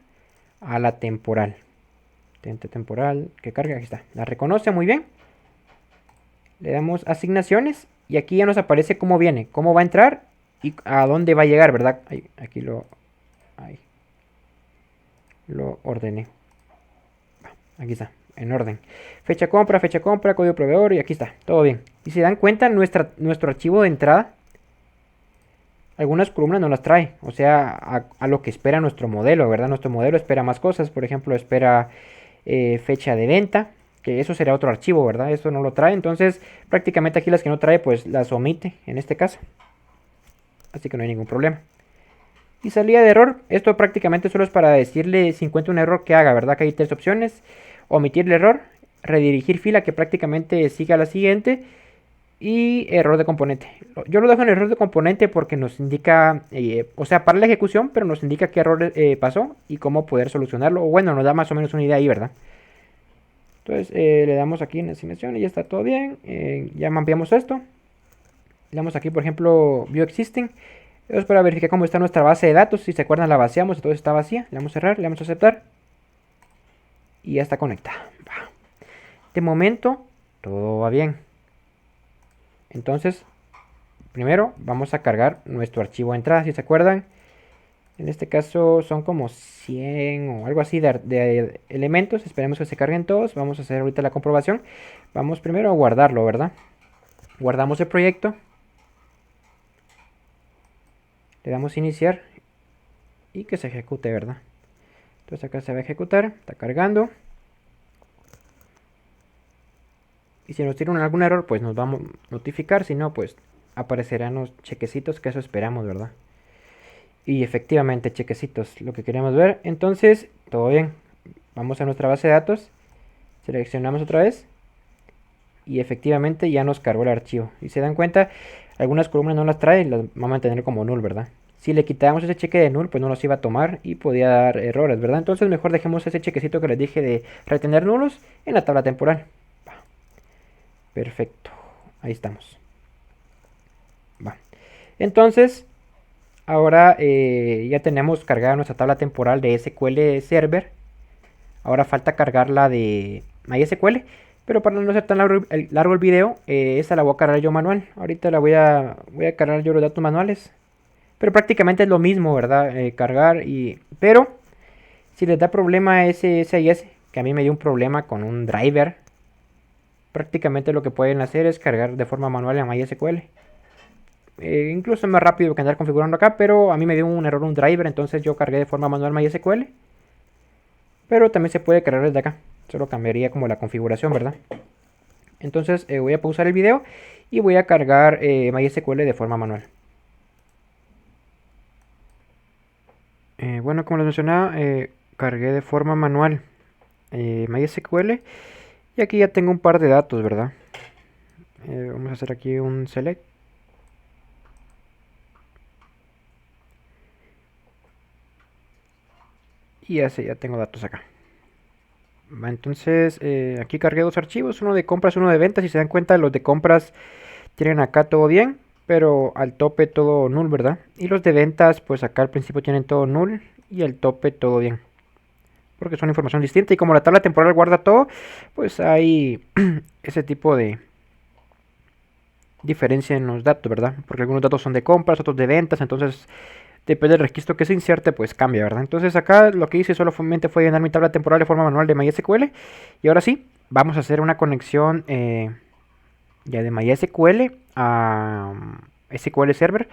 A la temporal. Temporal, que carga, aquí está. La reconoce muy bien. Le damos asignaciones y aquí ya nos aparece cómo viene, cómo va a entrar y a dónde va a llegar, ¿verdad? Aquí lo ordené. Aquí está, en orden. Fecha compra, código proveedor y aquí está, todo bien. Y si se dan cuenta, nuestro archivo de entrada, algunas columnas no las trae, o sea, a lo que espera nuestro modelo, ¿verdad? Nuestro modelo espera más cosas, por ejemplo, espera fecha de venta, que eso será otro archivo, ¿verdad? Eso no lo trae, entonces prácticamente aquí las que no trae, pues las omite en este caso. Así que no hay ningún problema. Y salida de error, esto prácticamente solo es para decirle si encuentra un error que haga, ¿verdad? Que hay tres opciones: omitir el error, redirigir fila, que prácticamente siga la siguiente, y error de componente. Yo lo dejo en error de componente porque nos indica, o sea, para la ejecución, pero nos indica qué error pasó y cómo poder solucionarlo. O bueno, nos da más o menos una idea ahí, ¿verdad? Entonces le damos aquí en asignación y ya está todo bien. Ya mapeamos esto. Le damos aquí, por ejemplo, View Existing. Es para verificar cómo está nuestra base de datos. Si se acuerdan, la vaciamos, entonces está vacía. Le damos a cerrar, le damos a aceptar. Y ya está conectada. De momento, todo va bien. Entonces, primero vamos a cargar nuestro archivo de entrada. Si se acuerdan, En este caso son como 100 o algo así de elementos. Esperemos que se carguen todos. Vamos a hacer ahorita la comprobación. Vamos primero a guardarlo, ¿verdad? Guardamos el proyecto. Le damos iniciar y que se ejecute, ¿verdad? Entonces acá se va a ejecutar. Está cargando. Y si nos tiene algún error, pues nos vamos a notificar. Si no, pues aparecerán los chequecitos, que eso esperamos, ¿verdad? Y efectivamente, chequecitos, lo que queremos ver. Entonces, todo bien. Vamos a nuestra base de datos. Seleccionamos otra vez. Y efectivamente ya nos cargó el archivo. Y se dan cuenta, algunas columnas no las trae, las va a mantener como null, ¿verdad? Si le quitábamos ese cheque de null, pues no los iba a tomar y podía dar errores, ¿verdad? Entonces mejor dejemos ese chequecito que les dije de retener nulos en la tabla temporal. Va. Perfecto. Ahí estamos. Va. Entonces, ahora ya tenemos cargada nuestra tabla temporal de SQL Server. Ahora falta cargar la de MySQL. Pero para no ser tan largo el video, esa la voy a cargar yo manual. Ahorita voy a cargar yo los datos manuales. Pero prácticamente es lo mismo, ¿verdad? Cargar y... Pero, si les da problema ese SIS, que a mí me dio un problema con un driver, prácticamente lo que pueden hacer es cargar de forma manual en MySQL. Incluso es más rápido que andar configurando acá, pero a mí me dio un error un driver, entonces yo cargué de forma manual MySQL. Pero también se puede cargar desde acá. Solo cambiaría como la configuración, ¿verdad? Entonces voy a pausar el video y voy a cargar MySQL de forma manual. Bueno, como les mencionaba, cargué de forma manual MySQL. Y aquí ya tengo un par de datos, ¿verdad? Vamos a hacer aquí un select. Y ya tengo datos acá. Entonces, aquí cargué dos archivos, uno de compras, uno de ventas. Si se dan cuenta, los de compras tienen acá todo bien, pero al tope todo null, ¿verdad? Y los de ventas, pues acá al principio tienen todo null y al tope todo bien. Porque son información distinta y como la tabla temporal guarda todo, pues hay ese tipo de diferencia en los datos, ¿verdad? Porque algunos datos son de compras, otros de ventas, entonces depende del registro que se inserte, pues cambia, ¿verdad? Entonces acá lo que hice solamente fue llenar mi tabla temporal de forma manual de MySQL. Y ahora sí, vamos a hacer una conexión ya de MySQL a SQL Server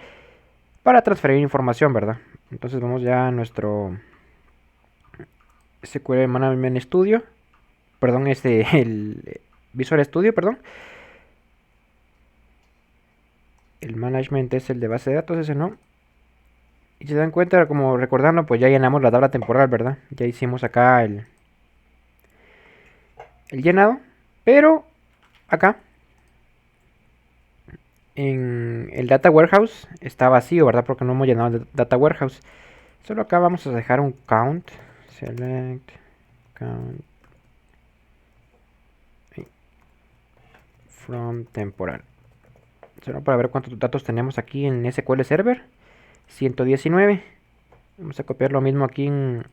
para transferir información, ¿verdad? Entonces vamos ya a nuestro SQL Management Studio. Perdón, el Visual Studio, perdón. El Management es el de base de datos, ese no. Y si se dan cuenta, como recordando, pues ya llenamos la tabla temporal, ¿verdad? Ya hicimos acá el llenado. Pero acá, en el Data Warehouse, está vacío, ¿verdad? Porque no hemos llenado el Data Warehouse. Solo acá vamos a dejar un count. Select, count. From temporal. Solo para ver cuántos datos tenemos aquí en SQL Server. 119. Vamos a copiar lo mismo aquí en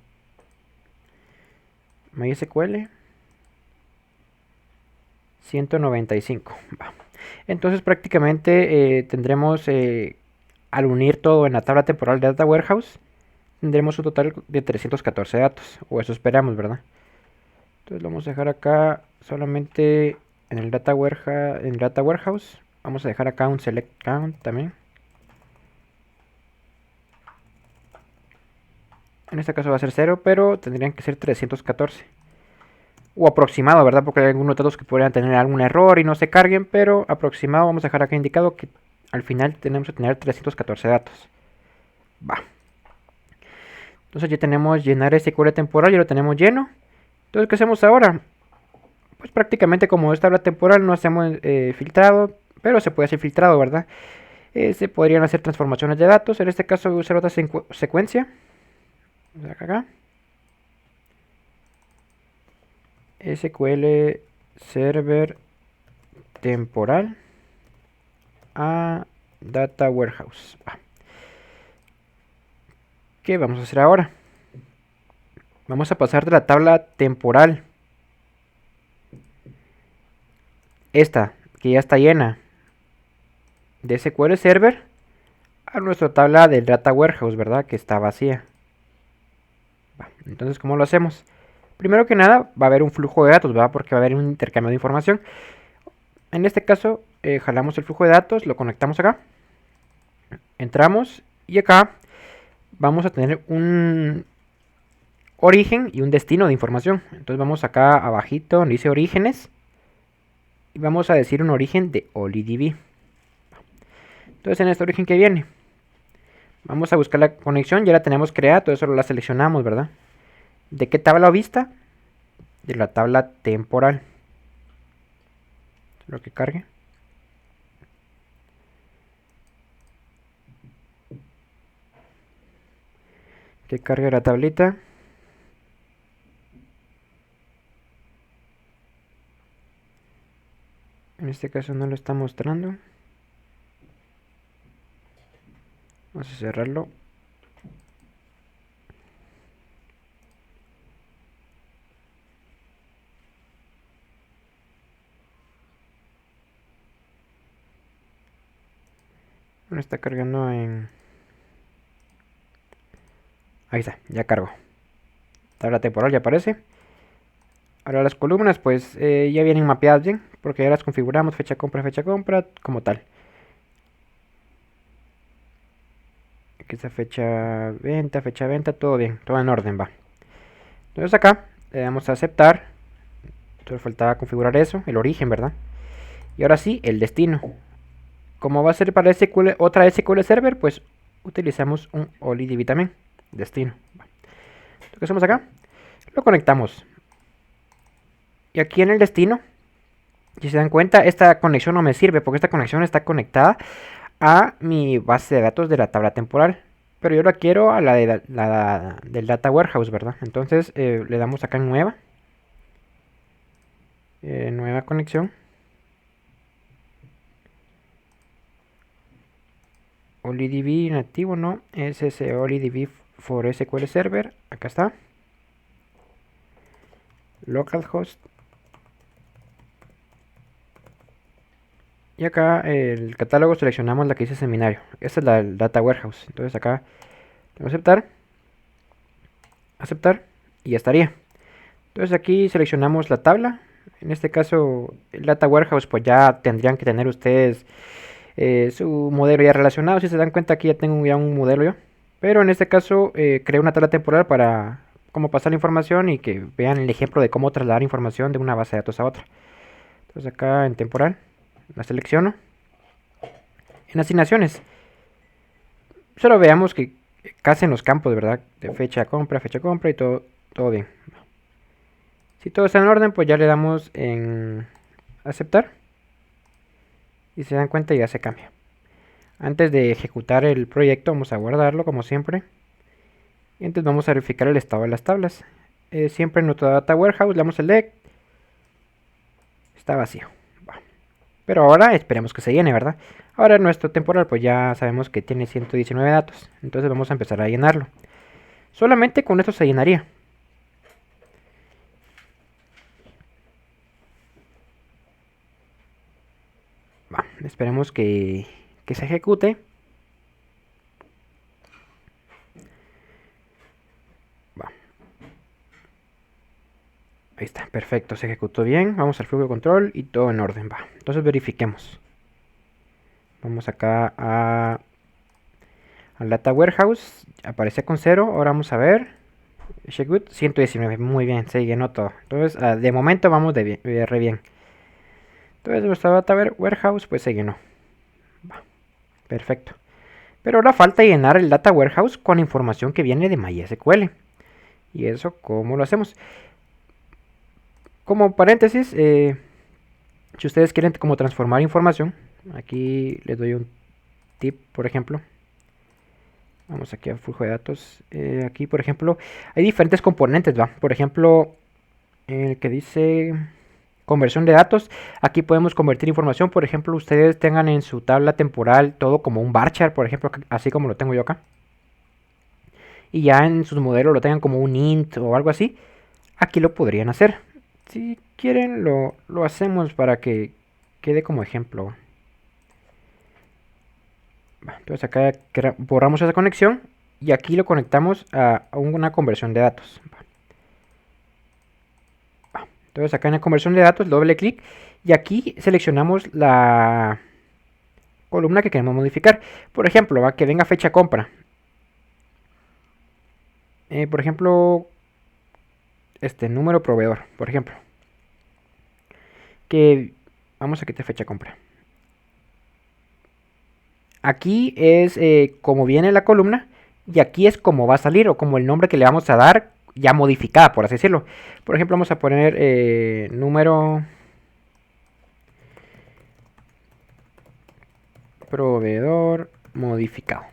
MySQL. 195. Va. Entonces prácticamente tendremos, al unir todo en la tabla temporal de Data Warehouse, tendremos un total de 314 datos. O eso esperamos, ¿verdad? Entonces lo vamos a dejar acá solamente en el Data Warehouse. Vamos a dejar acá un select count también. En este caso va a ser 0, pero tendrían que ser 314. O aproximado, ¿verdad? Porque hay algunos datos que podrían tener algún error y no se carguen, pero aproximado vamos a dejar acá indicado que al final tenemos que tener 314 datos. Va. Entonces ya tenemos llenar ese SQL temporal, ya lo tenemos lleno. Entonces, ¿qué hacemos ahora? Pues prácticamente como esta tabla temporal no hacemos filtrado, pero se puede hacer filtrado, ¿verdad? Se podrían hacer transformaciones de datos. En este caso voy a usar otra secuencia. Acá. SQL Server temporal a Data Warehouse. ¿Qué vamos a hacer ahora? Vamos a pasar de la tabla temporal, esta que ya está llena de SQL Server, a nuestra tabla del Data Warehouse, ¿verdad? Que está vacía. Entonces, ¿cómo lo hacemos? Primero que nada, va a haber un flujo de datos, ¿verdad? Porque va a haber un intercambio de información. En este caso, jalamos el flujo de datos, lo conectamos acá. Entramos y acá vamos a tener un origen y un destino de información. Entonces vamos acá abajito donde dice orígenes y vamos a decir un origen de OliDB. Entonces en este origen que viene, vamos a buscar la conexión, ya la tenemos creada, todo eso la seleccionamos, ¿verdad? ¿De qué tabla o vista? De la tabla temporal. Lo que cargue. Que cargue la tablita. En este caso no lo está mostrando. Vamos a cerrarlo. Bueno, está cargando en... Ahí está, ya cargo. Tabla temporal ya aparece. Ahora las columnas pues ya vienen mapeadas bien, porque ya las configuramos, fecha compra, como tal. Aquí está fecha venta, todo bien, todo en orden va. Entonces acá le damos a aceptar. Entonces faltaba configurar eso, el origen, ¿verdad? Y ahora sí, el destino. Como va a ser para SQL, otra SQL Server, pues utilizamos un OliDB también, destino. Lo que hacemos acá, lo conectamos. Y aquí en el destino, si se dan cuenta, esta conexión no me sirve porque esta conexión está conectada a mi base de datos de la tabla temporal. Pero yo la quiero a la, del Data Warehouse, ¿verdad? Entonces le damos acá en nueva. Nueva conexión. OliDB nativo, no. Es ese OliDB for SQL Server. Acá está. Localhost. Y acá el catálogo seleccionamos la que dice seminario. Esta es la del Data Warehouse. Entonces acá aceptar. Aceptar. Y ya estaría. Entonces aquí seleccionamos la tabla. En este caso el Data Warehouse pues ya tendrían que tener ustedes su modelo ya relacionado. Si se dan cuenta aquí ya tengo ya un modelo yo. Pero en este caso creo una tabla temporal para cómo pasar la información y que vean el ejemplo de cómo trasladar información de una base de datos a otra. Entonces acá en temporal la selecciono. En asignaciones solo veamos que casen los campos, ¿verdad? De fecha compra y todo bien. Si todo está en orden, pues ya le damos en aceptar. Y se dan cuenta ya se cambia. Antes de ejecutar el proyecto vamos a guardarlo como siempre. Y entonces vamos a verificar el estado de las tablas. Siempre en nuestro Data Warehouse le damos select. Está vacío. Pero ahora esperemos que se llene, ¿verdad? Ahora nuestro temporal pues ya sabemos que tiene 119 datos. Entonces vamos a empezar a llenarlo. Solamente con esto se llenaría. Esperemos que se ejecute. Ahí está, perfecto, se ejecutó bien. Vamos al flujo de control y todo en orden, va. Entonces verifiquemos. Vamos acá al Data Warehouse. Aparece con 0. Ahora vamos a ver. Checkgood 119. Muy bien, se llenó todo. Entonces, de momento vamos re bien. Entonces, nuestro Data Warehouse pues se llenó. Va, perfecto. Pero ahora falta llenar el Data Warehouse con información que viene de MySQL. ¿Y eso cómo lo hacemos? Como paréntesis, si ustedes quieren como transformar información, aquí les doy un tip, por ejemplo. Vamos aquí a flujo de datos. Aquí, por ejemplo, hay diferentes componentes, ¿va? Por ejemplo, el que dice conversión de datos. Aquí podemos convertir información. Por ejemplo, ustedes tengan en su tabla temporal todo como un bar chart, por ejemplo, así como lo tengo yo acá. Y ya en sus modelos lo tengan como un int o algo así. Aquí lo podrían hacer. Si quieren, lo hacemos para que quede como ejemplo. Entonces acá borramos esa conexión y aquí lo conectamos a una conversión de datos. Entonces acá en la conversión de datos, doble clic y aquí seleccionamos la columna que queremos modificar. Por ejemplo, que venga fecha compra. Por ejemplo, número proveedor, por ejemplo. Que vamos a quitar fecha compra. Aquí es como viene la columna y aquí es como va a salir o como el nombre que le vamos a dar ya modificada, por así decirlo. Por ejemplo, vamos a poner número proveedor modificado.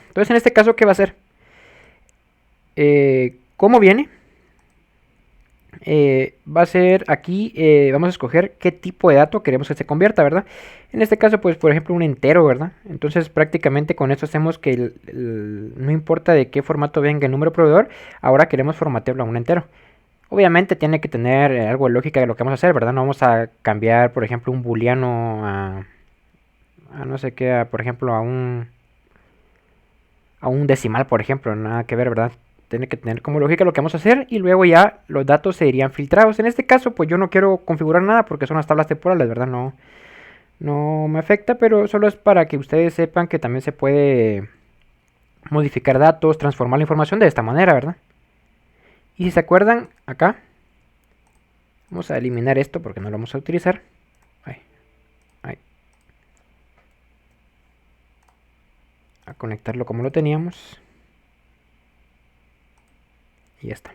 Entonces en este caso, ¿qué va a hacer? ¿Cómo viene? Va a ser aquí, vamos a escoger qué tipo de dato queremos que se convierta, ¿verdad? En este caso, pues, por ejemplo, un entero, ¿verdad? Entonces, prácticamente con esto hacemos que no importa de qué formato venga el número proveedor, ahora queremos formatearlo a un entero. Obviamente tiene que tener algo de lógica de lo que vamos a hacer, ¿verdad? No vamos a cambiar, por ejemplo, un booleano a no sé qué, por ejemplo, a un decimal, por ejemplo, nada que ver, ¿verdad? Tiene que tener como lógica lo que vamos a hacer y luego ya los datos se irían filtrados. En este caso, pues yo no quiero configurar nada porque son las tablas temporales, ¿verdad? No me afecta, pero solo es para que ustedes sepan que también se puede modificar datos, transformar la información de esta manera, ¿verdad? Y si se acuerdan, acá vamos a eliminar esto porque no lo vamos a utilizar. Ahí, ahí. A conectarlo como lo teníamos. Y ya está.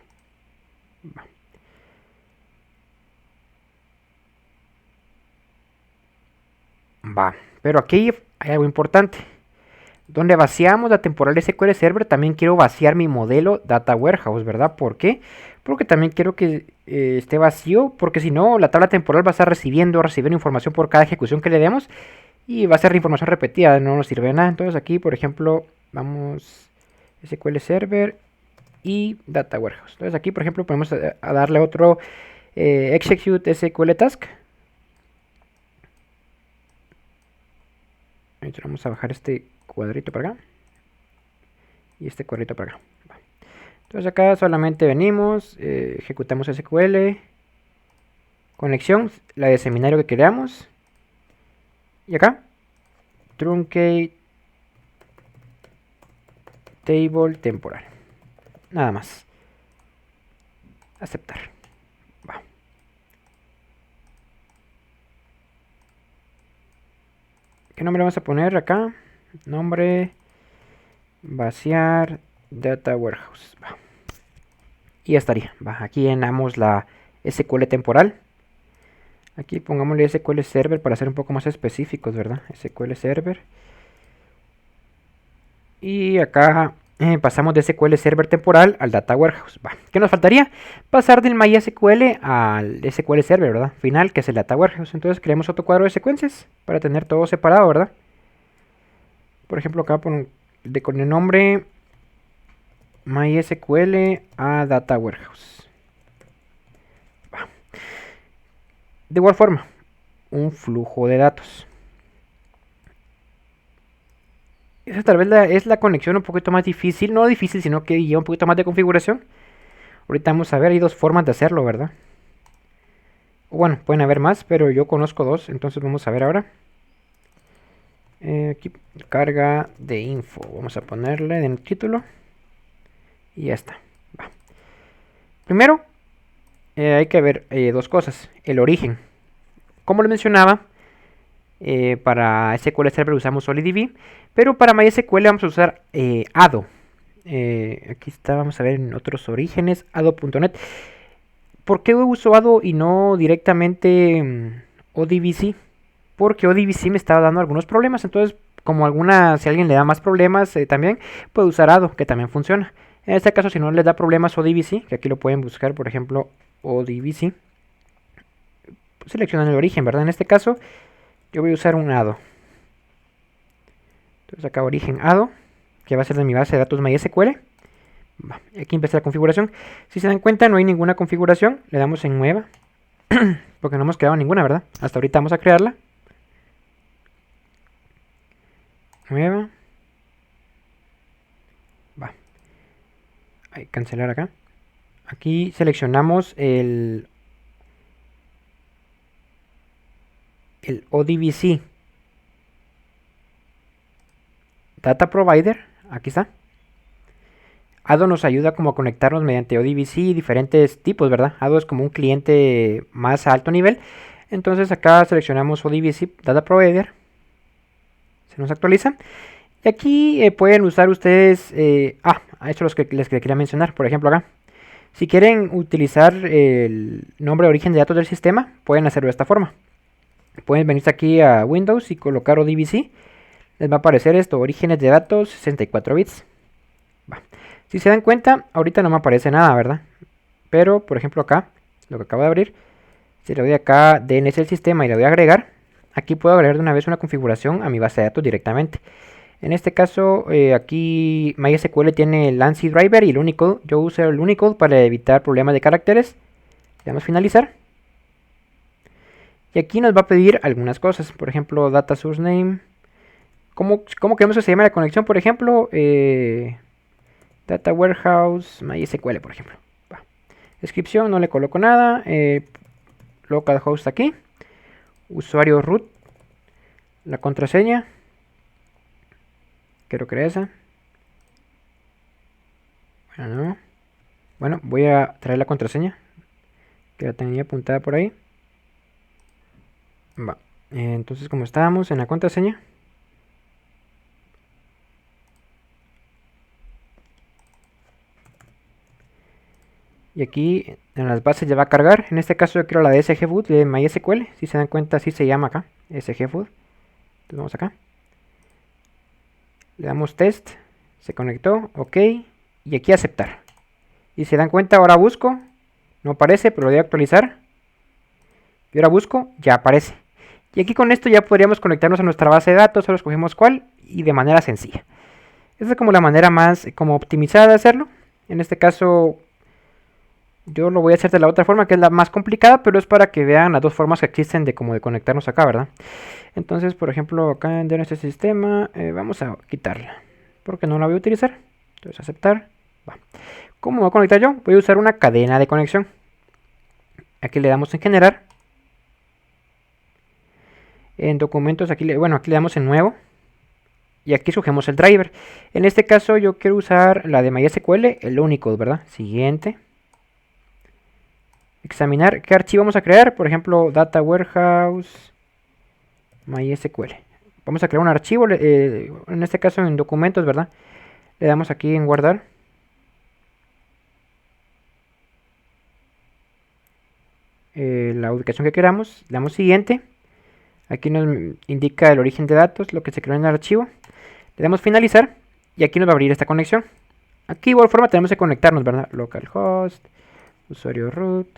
Va. Pero aquí hay algo importante. Donde vaciamos la temporal SQL Server, también quiero vaciar mi modelo Data Warehouse, ¿verdad? ¿Por qué? Porque también quiero que esté vacío, porque si no, la tabla temporal va a estar recibiendo información por cada ejecución que le demos y va a ser información repetida, no nos sirve de nada. Entonces aquí, por ejemplo, vamos SQL Server y Data Warehouse. Entonces aquí, por ejemplo, podemos a darle otro Execute SQL Task. Vamos a bajar este cuadrito para acá y este cuadrito para acá. Entonces acá solamente venimos, ejecutamos SQL, conexión, la de seminario que queramos y acá truncate table temporal. Nada más. Aceptar. Va. ¿Qué nombre vamos a poner acá? Nombre vaciar Data Warehouse. Va. Y ya estaría. Va. Aquí llenamos la SQL temporal. Aquí pongámosle SQL Server para ser un poco más específicos, ¿verdad? SQL Server. Y acá pasamos de SQL Server temporal al Data Warehouse. Va. ¿Qué nos faltaría? Pasar del MySQL al SQL Server, ¿verdad? Final, que es el Data Warehouse. Entonces creamos otro cuadro de secuencias para tener todo separado, ¿verdad? Por ejemplo, acá con el nombre MySQL a Data Warehouse. Va. De igual forma, un flujo de datos. Esa tal vez es la conexión un poquito más difícil, no difícil, sino que lleva un poquito más de configuración. Ahorita vamos a ver, hay dos formas de hacerlo, ¿verdad? Bueno, pueden haber más, pero yo conozco dos, entonces vamos a ver ahora. Aquí, carga de info, vamos a ponerle en el título. Y ya está. Va. Primero, hay que ver dos cosas. El origen. Como les mencionaba, para SQL Server usamos SolidDB, pero para MySQL vamos a usar Ado. Aquí está, vamos a ver en otros orígenes, ado.net. ¿Por qué uso Ado y no directamente ODBC? Porque ODBC me estaba dando algunos problemas, entonces como si alguien le da más problemas también, puede usar Ado, que también funciona. En este caso, si no les da problemas ODBC, que aquí lo pueden buscar, por ejemplo, ODBC, seleccionan el origen, ¿verdad? En este caso, yo voy a usar un Ado. Entonces acá origen Ado, que va a ser de mi base de datos MySQL. Aquí empieza la configuración. Si se dan cuenta, no hay ninguna configuración. Le damos en nueva, porque no hemos creado ninguna, ¿verdad? Hasta ahorita vamos a crearla. nueva. Va. Hay que cancelar acá. Aquí seleccionamos el ODBC Data Provider. Aquí está. Ado nos ayuda como a conectarnos mediante ODBC diferentes tipos, ¿verdad? Ado es como un cliente más a alto nivel. Entonces acá seleccionamos ODBC Data Provider. Se nos actualiza. Y aquí pueden usar ustedes... esto es lo que les quería mencionar. Por ejemplo acá. Si quieren utilizar el nombre de origen de datos del sistema, pueden hacerlo de esta forma. Pueden venirse aquí a Windows y colocar ODBC. Les va a aparecer esto, orígenes de datos 64 bits. Si se dan cuenta, ahorita no me aparece nada, ¿verdad? Pero, por ejemplo, acá, lo que acabo de abrir, si le doy acá DNS del sistema y le doy a agregar, aquí puedo agregar de una vez una configuración a mi base de datos directamente. En este caso, aquí MySQL tiene el ANSI driver y el Unicode. Yo uso el Unicode para evitar problemas de caracteres. Le damos finalizar. Y aquí nos va a pedir algunas cosas. Por ejemplo, data source name. ¿Cómo queremos que se llame la conexión? Por ejemplo, Data Warehouse MySQL, por ejemplo. Descripción, no le coloco nada. Localhost aquí. Usuario root. La contraseña. Quiero crear esa. Bueno, no. Bueno, voy a traer la contraseña. Que la tenía apuntada por ahí. Va. Entonces, como estábamos en la contraseña. Y aquí en las bases ya va a cargar. En este caso yo quiero la de sgfood de MySQL. Si se dan cuenta, así se llama acá. sgfood. Entonces vamos acá. Le damos test. Se conectó. Ok. Y aquí aceptar. Y se dan cuenta, ahora busco. No aparece, pero lo voy a actualizar. Y ahora busco, ya aparece. Y aquí con esto ya podríamos conectarnos a nuestra base de datos. Solo escogemos cuál y de manera sencilla. Esa es como la manera más como optimizada de hacerlo. En este caso... yo lo voy a hacer de la otra forma, que es la más complicada, pero es para que vean las dos formas que existen de como de conectarnos acá, ¿verdad? Entonces, por ejemplo, acá en este sistema, vamos a quitarla, porque no la voy a utilizar. Entonces, aceptar. Va. ¿Cómo voy a conectar yo? Voy a usar una cadena de conexión. Aquí le damos en generar. En documentos, aquí le damos en nuevo. Y aquí escogemos el driver. En este caso, yo quiero usar la de MySQL, el Unicode, ¿verdad? Siguiente. Examinar qué archivo vamos a crear. Por ejemplo, Data Warehouse MySQL. Vamos a crear un archivo, en este caso en documentos, ¿verdad? Le damos aquí en guardar. La ubicación que queramos. Le damos siguiente. Aquí nos indica el origen de datos, lo que se creó en el archivo. Le damos finalizar. Y aquí nos va a abrir esta conexión. Aquí de igual forma tenemos que conectarnos, ¿verdad? Localhost, usuario root,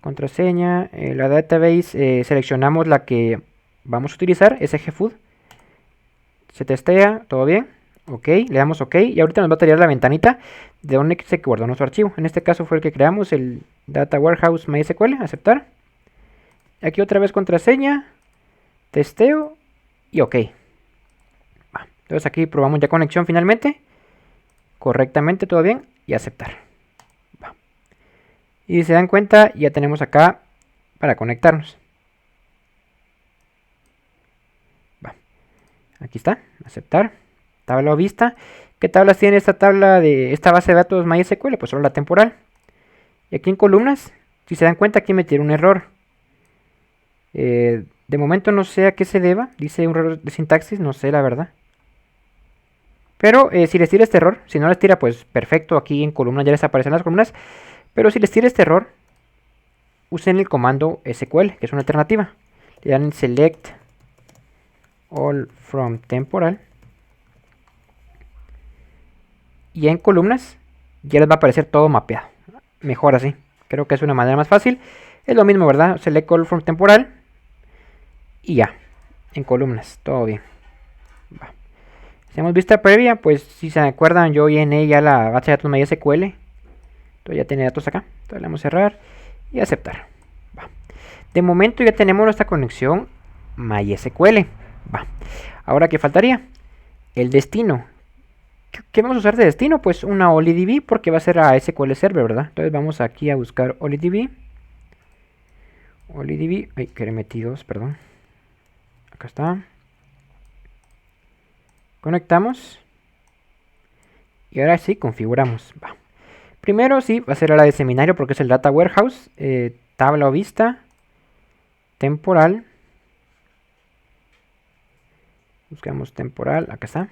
contraseña, la database, seleccionamos la que vamos a utilizar, sgfood. Se testea, todo bien. Ok, le damos ok. Y ahorita nos va a traer la ventanita de donde se guardó nuestro archivo. En este caso fue el que creamos, el Data Warehouse MySQL. Aceptar. Aquí otra vez contraseña, testeo y ok. Entonces aquí probamos ya conexión finalmente. Correctamente, todo bien. Y aceptar. Y si se dan cuenta, ya tenemos acá para conectarnos. Aquí está, aceptar. Tabla o vista. ¿Qué tablas tiene esta tabla de esta base de datos MySQL? Pues solo la temporal. Y aquí en columnas, si se dan cuenta, aquí me tiene un error. De momento no sé a qué se deba. Dice un error de sintaxis, no sé la verdad. Pero si les tira este error, si no les tira, pues perfecto. Aquí en columnas ya les aparecen las columnas. Pero si les tira este error, usen el comando SQL, que es una alternativa. Le dan en select all from temporal. Y en columnas ya les va a aparecer todo mapeado. Mejor así. Creo que es una manera más fácil. Es lo mismo, ¿verdad? Select all from temporal. Y ya. En columnas. Todo bien. Va. Si hemos vista previa, pues si se acuerdan, yo llené ya la base de datos MySQL. Entonces ya tiene datos acá. Entonces le damos cerrar y aceptar. Va. De momento ya tenemos nuestra conexión MySQL. Va. Ahora, ¿qué faltaría? el destino. ¿Qué vamos a usar de destino? Pues una OLIDB porque va a ser a SQL Server, ¿verdad? Entonces vamos aquí a buscar OLIDB. OLIDB, ay, que le metí dos, perdón. Acá está. Conectamos. Y ahora sí, configuramos. Va. Primero sí, va a ser la de seminario porque es el Data Warehouse. Tabla o vista. Temporal. Buscamos temporal, acá está.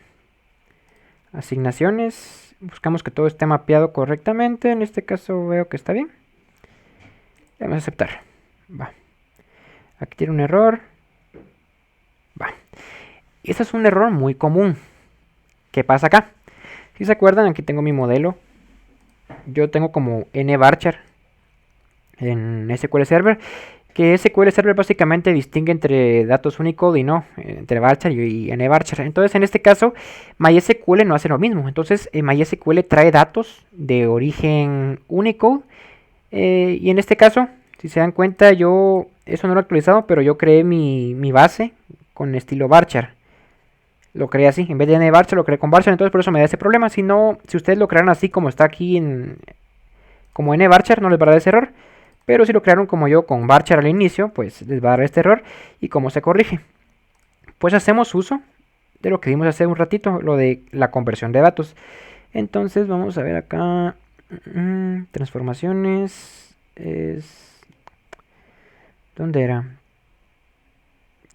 Asignaciones. Buscamos que todo esté mapeado correctamente. En este caso veo que está bien. Le vamos a aceptar. Va. Aquí tiene un error. Va. Y ese es un error muy común. ¿Qué pasa acá? Si se acuerdan, aquí tengo mi modelo. Yo tengo como nvarchar en SQL Server. Que SQL Server básicamente distingue entre datos Unicode y no, entre varchar y nvarchar. Entonces, en este caso, MySQL no hace lo mismo. Entonces, MySQL trae datos de origen Unicode. Y en este caso, si se dan cuenta, yo eso no lo he actualizado, pero yo creé mi base con estilo varchar. Lo creé así, en vez de nvarchar lo creé con varchar, entonces por eso me da ese problema. Si no, si ustedes lo crearon así como está aquí como nvarchar, no les va a dar ese error. Pero si lo crearon como yo con varchar al inicio, pues les va a dar este error. ¿Y cómo se corrige? Pues hacemos uso de lo que vimos hace un ratito, lo de la conversión de datos. Entonces vamos a ver acá, transformaciones, ¿dónde era?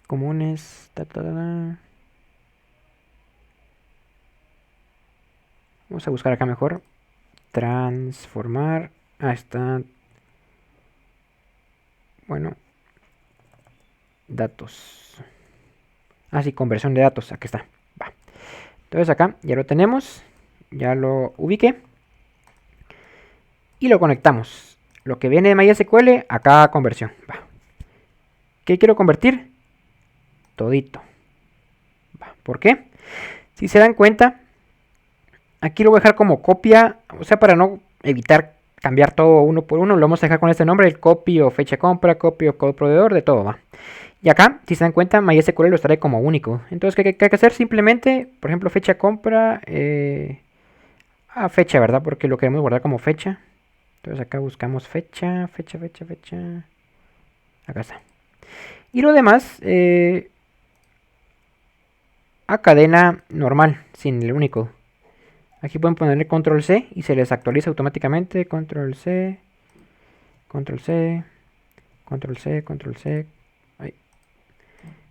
Comunes, vamos a buscar acá mejor. Transformar, está, bueno, datos. Sí, conversión de datos, aquí está. Va. Entonces acá ya lo tenemos, ya lo ubiqué y lo conectamos. Lo que viene de MySQL, acá conversión. Va. ¿Qué quiero convertir? Todito. Va. ¿Por qué? Si se dan cuenta, aquí lo voy a dejar como copia, o sea, para no evitar cambiar todo uno por uno, lo vamos a dejar con este nombre, el copy o fecha compra, copy o code proveedor, de todo, va. Y acá, si se dan cuenta, MySQL lo estaré como único. Entonces, ¿qué hay que hacer? Simplemente, por ejemplo, fecha compra, a fecha, ¿verdad? Porque lo queremos guardar como fecha. Entonces acá buscamos fecha, fecha, fecha, fecha. Acá está. Y lo demás, a cadena normal, sin el único. Aquí pueden ponerle control C y se les actualiza automáticamente. Control C, control C, control C, control C, ay,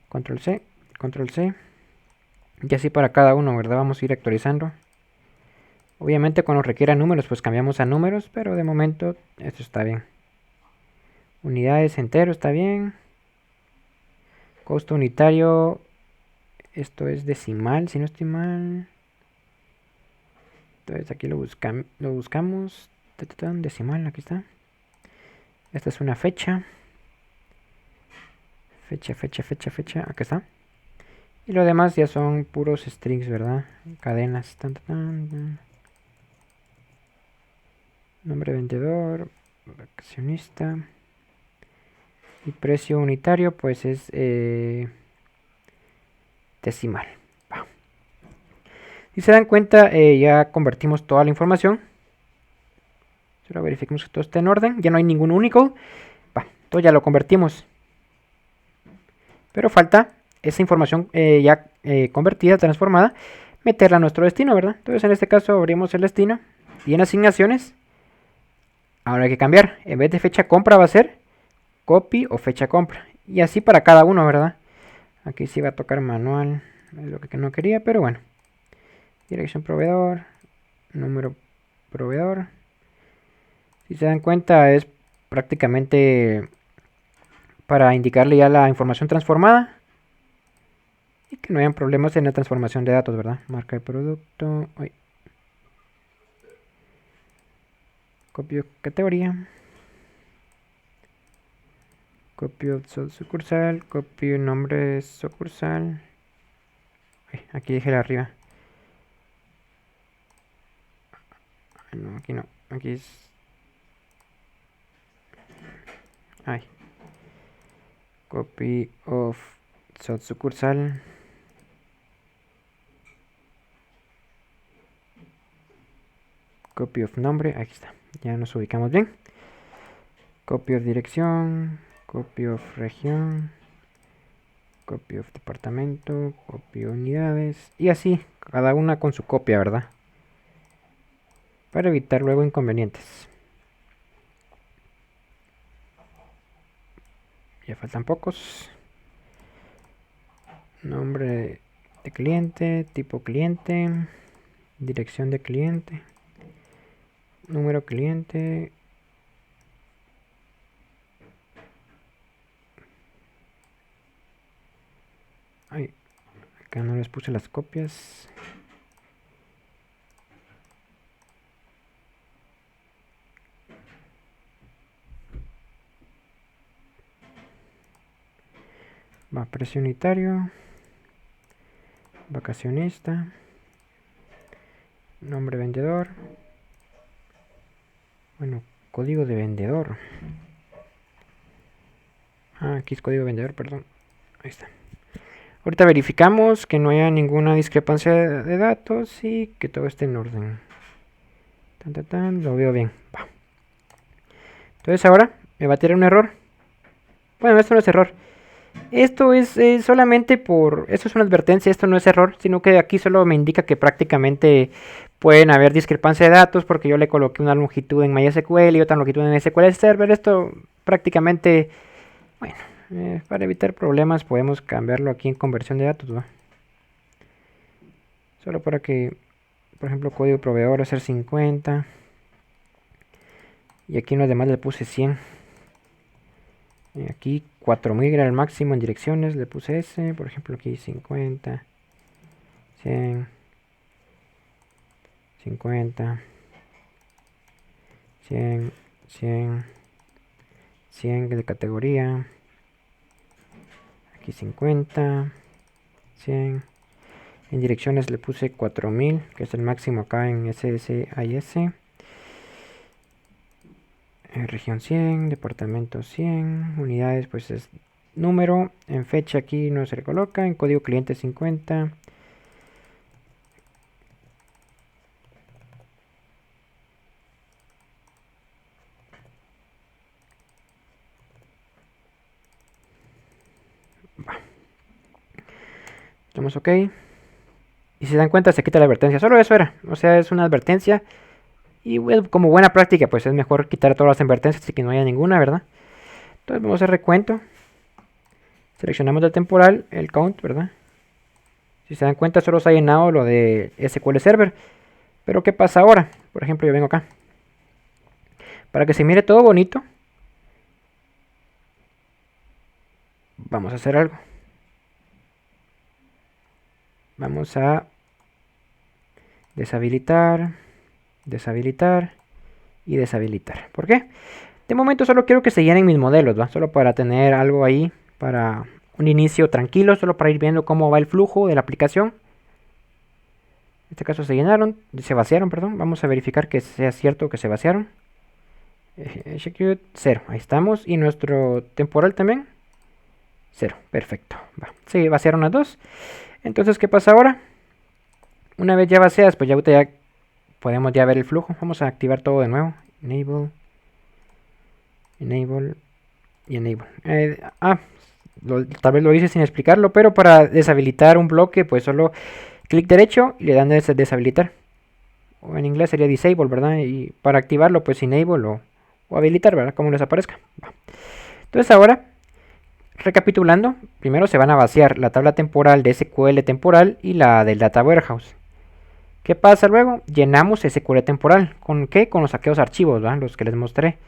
control C, control C. Y así para cada uno, ¿verdad? Vamos a ir actualizando. Obviamente cuando requiera números, pues cambiamos a números, pero de momento esto está bien. Unidades entero está bien. Costo unitario, esto es decimal, si no estoy mal. Entonces aquí lo buscamos. Decimal, aquí está. Esta es una fecha. Fecha, fecha, fecha, fecha. Aquí está. Y lo demás ya son puros strings, ¿verdad? Cadenas. Nombre vendedor. Accionista. Y precio unitario, pues es decimal. Va. Si se dan cuenta, ya convertimos toda la información. Solo verificamos que todo está en orden. Ya no hay ningún único. Va, entonces ya lo convertimos. Pero falta esa información ya convertida, transformada, meterla a nuestro destino, ¿verdad? Entonces en este caso abrimos el destino y en asignaciones, ahora hay que cambiar. En vez de fecha compra va a ser copy o fecha compra. Y así para cada uno, ¿verdad? Aquí sí va a tocar manual, es lo que no quería, pero bueno. Dirección proveedor, número proveedor. Si se dan cuenta es prácticamente para indicarle ya la información transformada. Y que no hayan problemas en la transformación de datos, ¿verdad? Marca de producto. Uy. Copio categoría. Copio sucursal. Copio nombre sucursal. Uy, aquí dije la arriba. No, aquí no. Aquí es. Ay. Copy of sucursal. Copy of nombre, aquí está, ya nos ubicamos bien. Copy of dirección, copy of región, copy of departamento, copy of unidades, y así, cada una con su copia, ¿verdad? Para evitar luego inconvenientes. Ya faltan pocos. Nombre de cliente, tipo cliente, dirección de cliente, número cliente. Ay, acá no les puse las copias. Va, precio unitario, vacacionista, nombre vendedor, bueno, código de vendedor. Aquí es código de vendedor, perdón. Ahí está. Ahorita verificamos que no haya ninguna discrepancia de datos y que todo esté en orden. Lo veo bien. Va. Entonces ahora me va a tirar un error. Bueno, esto no es error. Esto es solamente por... Esto es una advertencia, esto no es error, sino que aquí solo me indica que prácticamente pueden haber discrepancia de datos porque yo le coloqué una longitud en MySQL y otra longitud en SQL Server. Esto prácticamente, bueno, para evitar problemas podemos cambiarlo aquí en conversión de datos, ¿va? Solo para que, por ejemplo, código proveedor va a ser 50 y aquí en los demás le puse 100. Y aquí 4000 era el máximo en direcciones, le puse ese, por ejemplo aquí 50, 100, 50, 100, 100, 100 de categoría, aquí 50, 100, en direcciones le puse 4000, que es el máximo acá en SSIS. Región 100, departamento 100, unidades pues es número, en fecha aquí no se le coloca, en código cliente 50. Estamos ok. Y si se dan cuenta se quita la advertencia, solo eso era, o sea es una advertencia. Y como buena práctica pues es mejor quitar todas las advertencias y que no haya ninguna, ¿verdad? Entonces vamos a hacer recuento. Seleccionamos el temporal, el count, ¿verdad? Si se dan cuenta solo se ha llenado lo de SQL Server. Pero ¿qué pasa ahora? Por ejemplo yo vengo acá. Para que se mire todo bonito, vamos a hacer algo. Vamos a deshabilitar, deshabilitar y deshabilitar. ¿Por qué? De momento solo quiero que se llenen mis modelos, ¿va? Solo para tener algo ahí, para un inicio tranquilo, solo para ir viendo cómo va el flujo de la aplicación. En este caso se llenaron, se vaciaron, perdón. Vamos a verificar que sea cierto que se vaciaron. Execute 0, ahí estamos. Y nuestro temporal también 0, perfecto. Va. Se vaciaron las dos. Entonces, ¿qué pasa ahora? Una vez ya vaciadas, pues ya podemos ya ver el flujo. Vamos a activar todo de nuevo. Enable. Enable. Y enable. Tal vez lo hice sin explicarlo, pero para deshabilitar un bloque, pues solo clic derecho y le dan a deshabilitar. O en inglés sería disable, ¿verdad? Y para activarlo, pues enable o habilitar, ¿verdad? Como les aparezca. Va. Entonces ahora, recapitulando, primero se van a vaciar la tabla temporal de SQL temporal y la del Data Warehouse. ¿Qué pasa luego? Llenamos SQL temporal. ¿Con qué? Con los aquellos archivos, ¿verdad? Los que les mostré.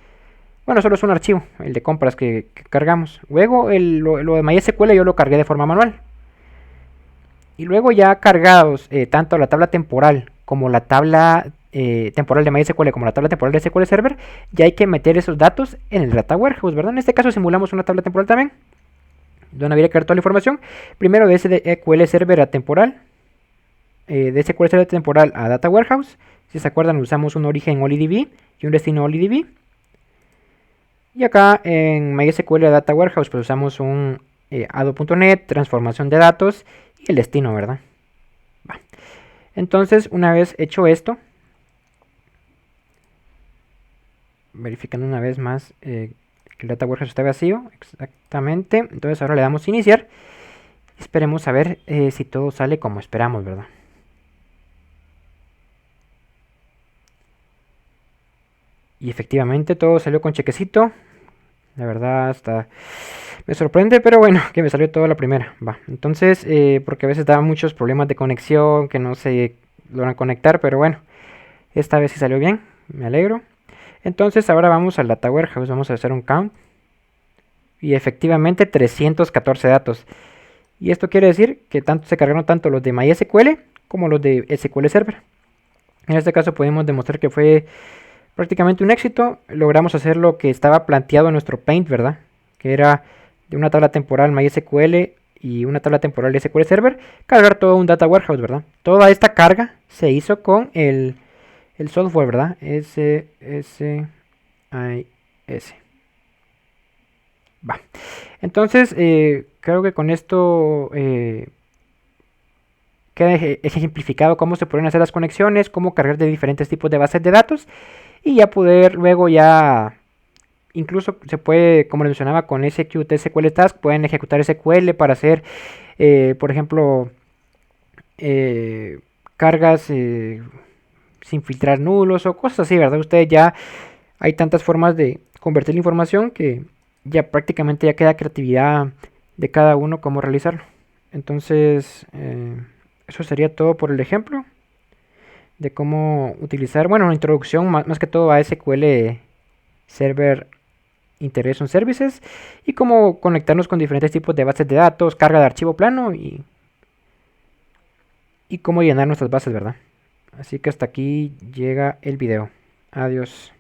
Bueno, solo es un archivo, el de compras que cargamos. Luego lo de MySQL yo lo cargué de forma manual. Y luego ya cargados tanto la tabla temporal como la tabla temporal de MySQL como la tabla temporal de SQL Server, ya hay que meter esos datos en el Data Warehouse, ¿verdad? En este caso simulamos una tabla temporal también, donde habría que ver toda la información. Primero de SQL Server a temporal, de SQL Server temporal a Data Warehouse. Si se acuerdan usamos un origen OLIDB y un destino OLIDB. Y acá en MySQL Data Warehouse pues usamos un Ado.NET, transformación de datos y el destino, ¿verdad? Va. Entonces, una vez hecho esto, verificando una vez más que el Data Warehouse está vacío. Exactamente. Entonces ahora le damos iniciar. Esperemos a ver si todo sale como esperamos, ¿verdad? Y efectivamente todo salió con chequecito. La verdad hasta me sorprende, pero bueno, que me salió todo la primera. Va. Entonces, porque a veces da muchos problemas de conexión, que no se logran conectar, pero bueno, esta vez sí salió bien. Me alegro. Entonces ahora vamos al Data Warehouse. Vamos a hacer un count. Y efectivamente 314 datos. Y esto quiere decir que tanto se cargaron tanto los de MySQL como los de SQL Server. En este caso podemos demostrar que fue prácticamente un éxito. Logramos hacer lo que estaba planteado en nuestro Paint, ¿verdad? Que era de una tabla temporal MySQL y una tabla temporal de SQL Server, cargar todo un Data Warehouse, ¿verdad? Toda esta carga se hizo con el software, ¿verdad? SSIS. Va. Entonces, creo que con esto queda ejemplificado cómo se pueden hacer las conexiones, cómo cargar de diferentes tipos de bases de datos y ya poder luego ya, incluso se puede, como les mencionaba, con SQT SQL Task, pueden ejecutar SQL para hacer, por ejemplo, cargas sin filtrar nulos o cosas así, ¿verdad? Ustedes ya hay tantas formas de convertir la información que ya prácticamente ya queda creatividad de cada uno cómo realizarlo. Entonces, eso sería todo por el ejemplo de cómo utilizar, bueno, una introducción más que todo a SQL Server Integration Services y cómo conectarnos con diferentes tipos de bases de datos, carga de archivo plano y cómo llenar nuestras bases, ¿verdad? Así que hasta aquí llega el video. Adiós.